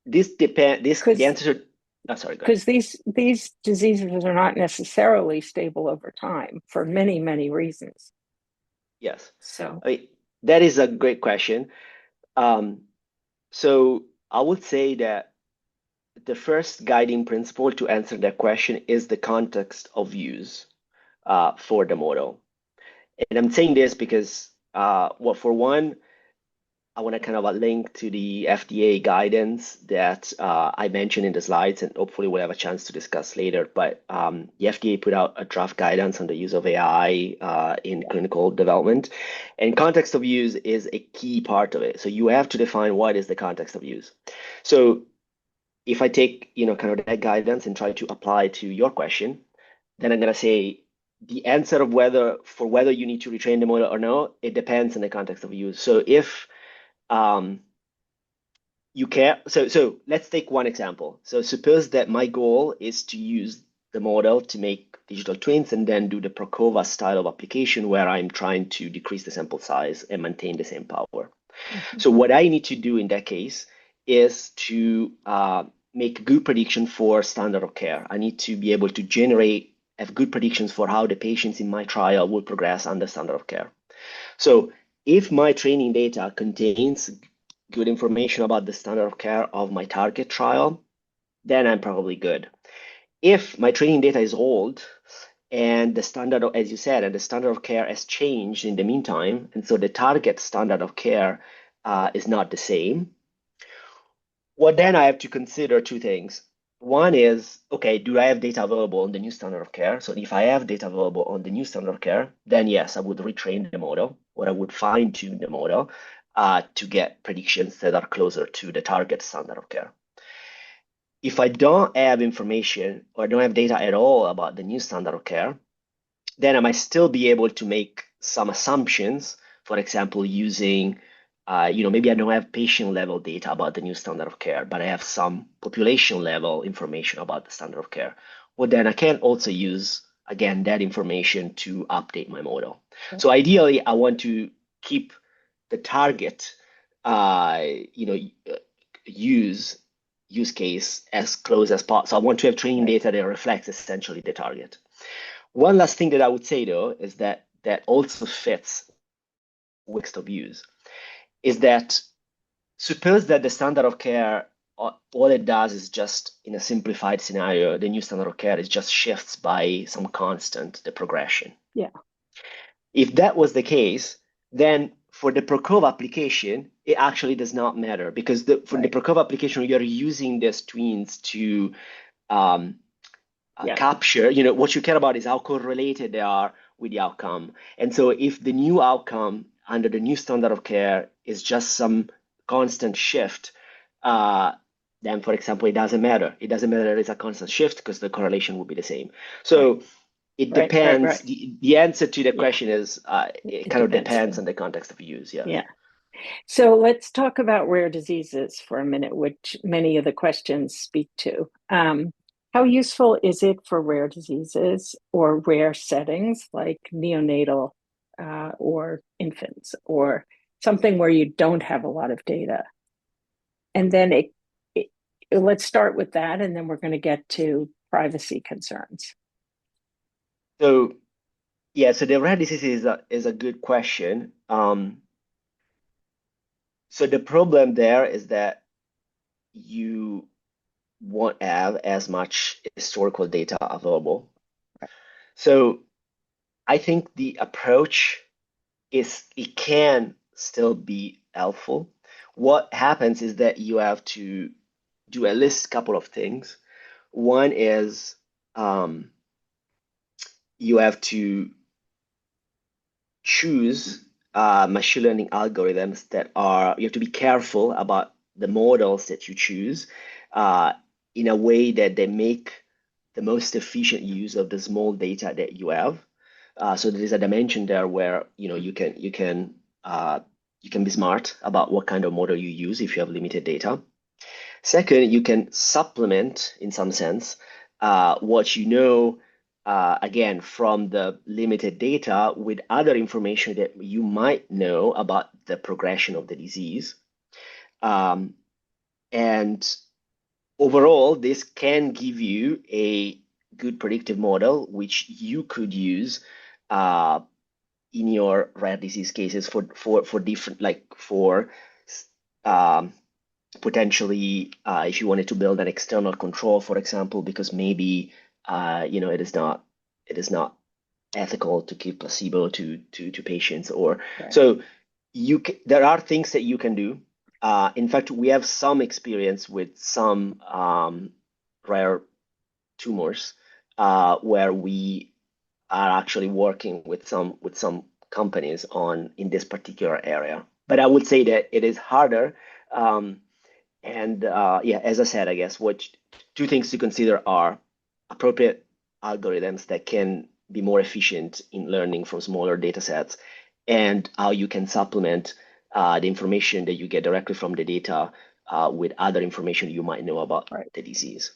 the Because answer to, oh, sorry, go ahead. because these diseases are not necessarily stable over time for many, many reasons. Yes. So I mean, that is a great question. Um, so I would say that the first guiding principle to answer that question is the context of use for the model. And I'm saying this because, well, for one, I want to kind of link to the FDA guidance that I mentioned in the slides, and hopefully we'll have a chance to discuss later. But the FDA put out a draft guidance on the use of AI in clinical development, and context of use is a key part of it. So you have to define what is the context of use. So if I take, kind of that guidance and try to apply to your question, then I'm gonna say the answer of whether you need to retrain the model or no, it depends on the context of use. So if um, you can, so let's take one example. So suppose that my goal is to use the model to make digital twins and then do the Prokova style of application where I'm trying to decrease the sample size and maintain the same power. Mhm. So what I need to do in that case is to make good prediction for standard of care. I need to be able to have good predictions for how the patients in my trial will progress under standard of care. So if my training data contains good information about the standard of care of my target trial, then I'm probably good. If my training data is old and the standard, as you said, and the standard of care has changed in the meantime, and so the target standard of care is not the same, well, then I have to consider two things. One is, okay, do I have data available on the new standard of care? So if I have data available on the new standard of care, then yes, I would retrain the model or I would fine tune the model to get predictions that are closer to the target standard of care. If I don't have information or don't have data at all about the new standard of care, then I might still be able to make some assumptions. For example, using, maybe I don't have patient level data about the new standard of care, but I have some population level information about the standard of care. Well, then I can also use, again, that information to update my model. So ideally, I want to keep the target, uh, you know, uh, use use case as close as possible. So I want to have training Right. data that reflects essentially the target. One last thing that I would say though is that also fits with of use is that suppose that the standard of care all it does is just in a simplified scenario, the new standard of care is just shifts by some constant the progression. Yeah. If that was the case, then for the Prokov application, it actually does not matter because for the Right. Prokov application, you're using these twins to um, Yeah. capture, what you care about is how correlated they are with the outcome. And so if the new outcome under the new standard of care is just some constant shift, uh, then, for example, it doesn't matter. It doesn't matter that it's a constant shift because the correlation will be the same. Right. So it Right. Right. depends. Right. The answer to the Yeah. question is it It kind of depends. depends on the context of use. Yeah. Yeah. So let's talk about rare diseases for a minute, which many of the questions speak to. How useful is it for rare diseases or rare settings like neonatal or infants or something where you don't have a lot of data? And then it, let's start with that, and then we're going to get to privacy concerns. So yeah, so the rare disease is a good question. So the problem there is that you won't have as much historical data available. So I think the approach is it can still be helpful. What happens is that you have to do at least a couple of things. One is you have to choose machine learning algorithms you have to be careful about the models that you choose uh, in a way that they make the most efficient use of the small data that you have. So there is a dimension there where you can be smart about what kind of model you use if you have limited data. Second, you can supplement, in some sense, what you know, again, from the limited data with other information that you might know about the progression of the disease. Um, and overall, this can give you a good predictive model, which you could use uh, in your rare disease cases for different, like um, potentially if you wanted to build an external control, for example, because maybe it is not ethical to give placebo to patients, or Right. so there are things that you can do. In fact, we have some experience with some rare tumors where we are actually working with some companies on in this particular area. But I would say that it is harder. Um, and yeah, as I said, I guess two things to consider are appropriate algorithms that can be more efficient in learning from smaller data sets, and how you can supplement the information that you get directly from the data with other information you might know about Right. the disease.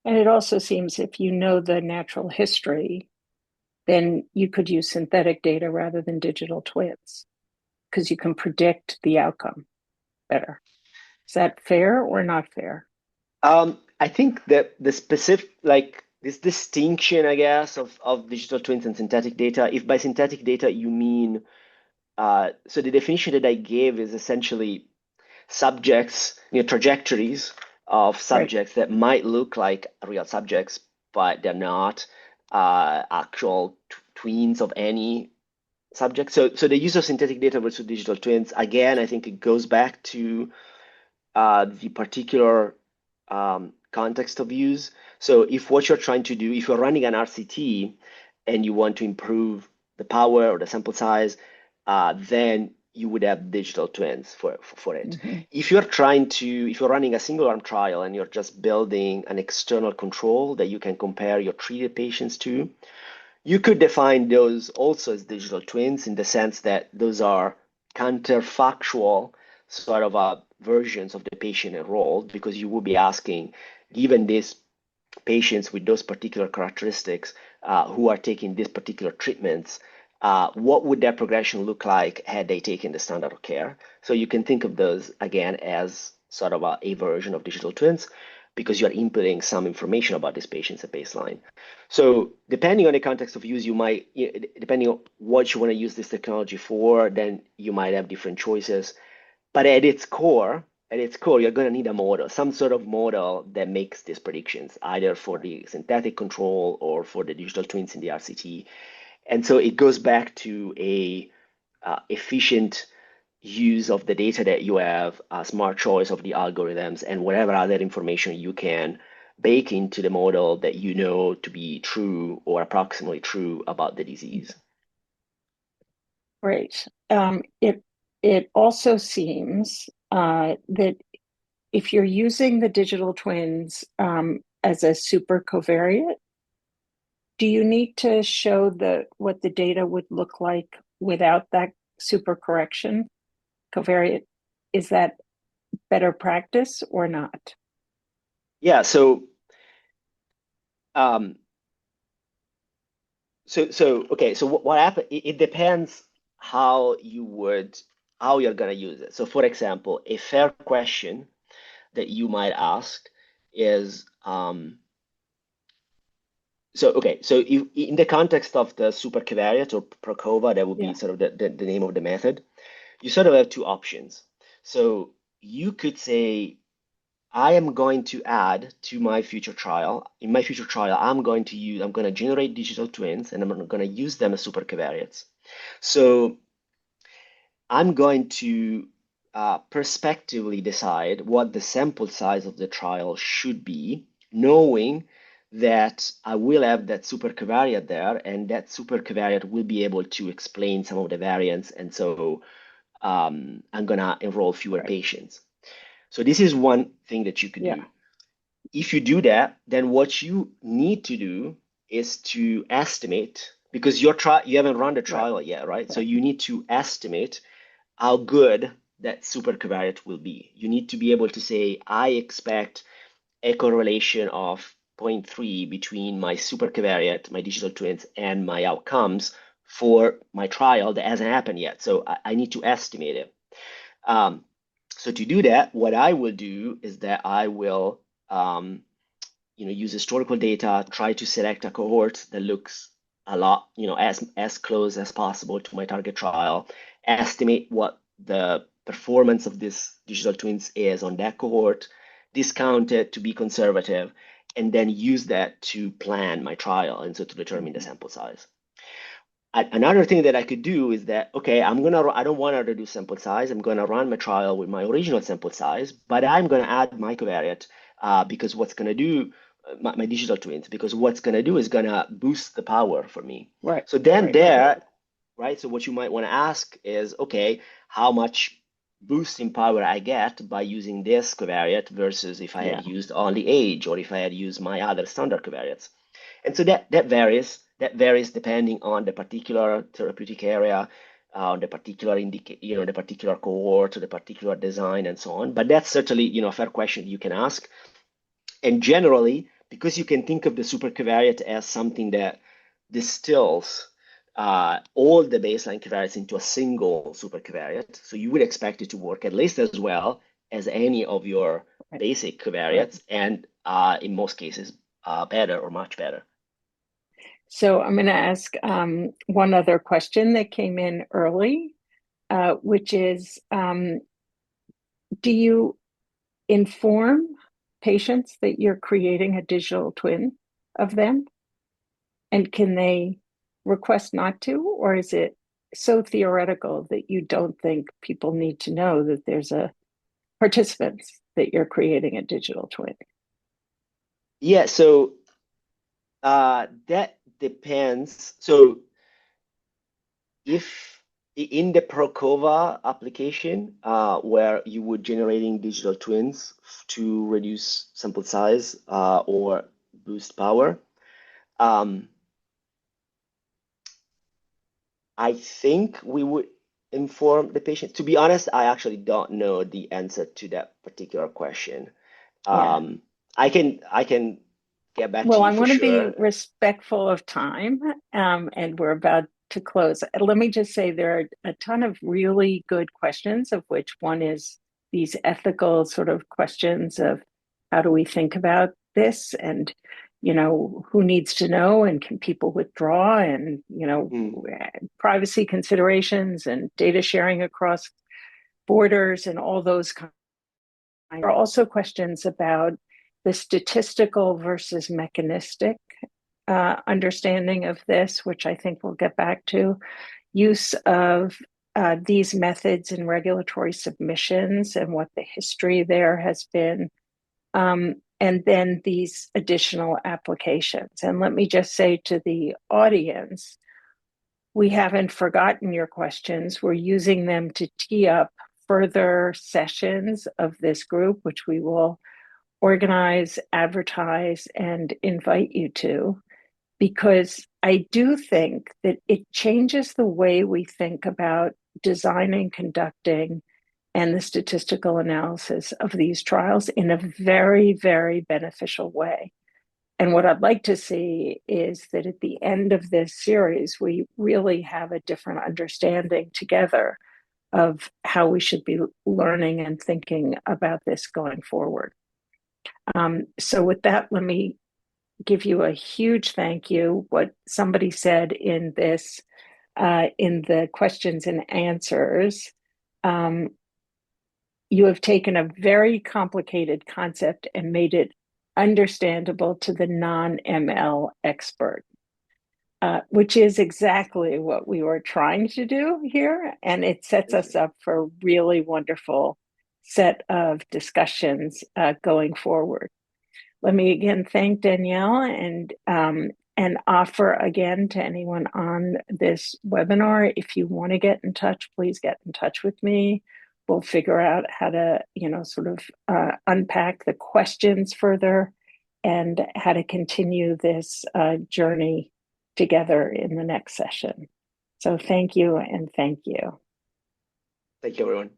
And it also seems if you know the natural history, then you could use synthetic data rather than digital twins because you can predict the outcome better. Is that fair or not fair? I think that the specific, like this distinction, I guess, of digital twins and synthetic data, if by synthetic data you mean, so the definition that I gave is essentially subjects, trajectories of Right. subjects that might look like real subjects, but they're not actual tweens of any subject. So the use of synthetic data versus digital twins, again, I think it goes back to the particular context of use. So if what you're trying to do, if you're running an RCT and you want to improve the power or the sample size, then you would have digital twins for it. Hmm. If you're running a single arm trial and you're just building an external control that you can compare your treated patients to, you could define those also as digital twins in the sense that those are counterfactual sort of versions of the patient enrolled because you will be asking, given these patients with those particular characteristics who are taking these particular treatments, what would their progression look like had they taken the standard of care? So you can think of those again as sort of a version of digital twins because you're inputting some information about these patients at baseline. So depending on the context of use, depending on what you want to use this technology for, then you might have different choices. But at its core, you're going to need a model, some sort of model that makes these predictions, either for Right. the synthetic control or for the digital twins in the RCT. And so it goes back to a efficient use of the data that you have, a smart choice of the algorithms, and whatever other information you can bake into the model that you know to be true or approximately true about the disease. Right. It also seems that if you're using the digital twins as a super covariate, do you need to show what the data would look like without that super correction covariate? Is that better practice or not? Yeah, um, okay, so what happened? It depends how how you're gonna use it. So, for example, a fair question that you might ask is, so in the context of the supercovariate or Procova, that would be Yeah. sort of the name of the method. You sort of have two options. So you could say, I am going to add to my future trial. In my future trial, I'm going to generate digital twins and I'm going to use them as supercovariates. So I'm going to prospectively decide what the sample size of the trial should be, knowing that I will have that supercovariate there, and that supercovariate will be able to explain some of the variants, and so I'm gonna enroll fewer Right. patients. So this is one thing that you could Yeah. do. If you do that, then what you need to do is to estimate, because you haven't run the Right. trial yet, right? So Right. you need to estimate how good that supercovariate will be. You need to be able to say, I expect a correlation of zero point 0.3 between my supercovariate, my digital twins, and my outcomes for my trial that hasn't happened yet. So I need to estimate it. Um, so to do that, what I will do is that I will use historical data, try to select a cohort that looks a lot, as close as possible to my target trial, estimate what the performance of this digital twins is on that cohort, discount it to be conservative, and then use that to plan my trial and so to determine the Mhm. sample size. Another thing that I could do is that, okay, I don't want to reduce sample size. I'm going to run my trial with my original sample size, but I'm going to add my covariate because what's going to do, my digital twins, because what's going to do is going to boost the power for me. Right. So then Right. Right. right? So what you might want to ask is, okay, how much boost in power I get by using this covariate versus if I had Yeah. used only age or if I had used my other standard covariates. And so that varies. That varies depending on the particular therapeutic area, the particular the particular cohort, the particular design, and so on. But that's certainly a fair question you can ask. And generally, because you can think of the supercovariate as something that distills all the baseline covariates into a single supercovariate. So you would expect it to work at least as well as any of your Right. basic Right. covariates, and in most cases, better or much better. So I'm going to ask one other question that came in early, which is, do you inform patients that you're creating a digital twin of them? And can they request not to? Or is it so theoretical that you don't think people need to know that there's a participants that you're creating a digital twin? Yeah, so that depends. So if in the Procova application, where you would generating digital twins to reduce sample size or boost power, um, I think we would inform the patient. To be honest, I actually don't know the answer to that particular question. Yeah. Um, I can get back to Well, you I for want to be sure. respectful of time, and we're about to close. Let me just say there are a ton of really good questions, of which one is these ethical sort of questions of how do we think about this, and who needs to know, and can people withdraw, and Mm, privacy considerations and data sharing across borders and all those kinds. There are also questions about the statistical versus mechanistic understanding of this, which I think we'll get back to, use of these methods in regulatory submissions and what the history there has been, and then these additional applications. And let me just say to the audience, we haven't forgotten your questions. We're using them to tee up further sessions of this group, which we will organize, advertise, and invite you to, because I do think that it changes the way we think about designing, conducting, and the statistical analysis of these trials in a very, very beneficial way. And what I'd like to see is that at the end of this series, we really have a different understanding together of how we should be learning and thinking about this going forward. So, with that, let me give you a huge thank you. What somebody said in this, in the questions and answers, um, you have taken a very complicated concept and made it understandable to the non-ML expert, which is exactly what we were trying to do here. And it sets thank you. us up for a really wonderful set of discussions going forward. Let me again thank Danielle and offer again to anyone on this webinar, if you want to get in touch, please get in touch with me. We'll figure out how to, sort of unpack the questions further and how to continue this journey together in the next session. So thank you and thank you. Thank you, everyone.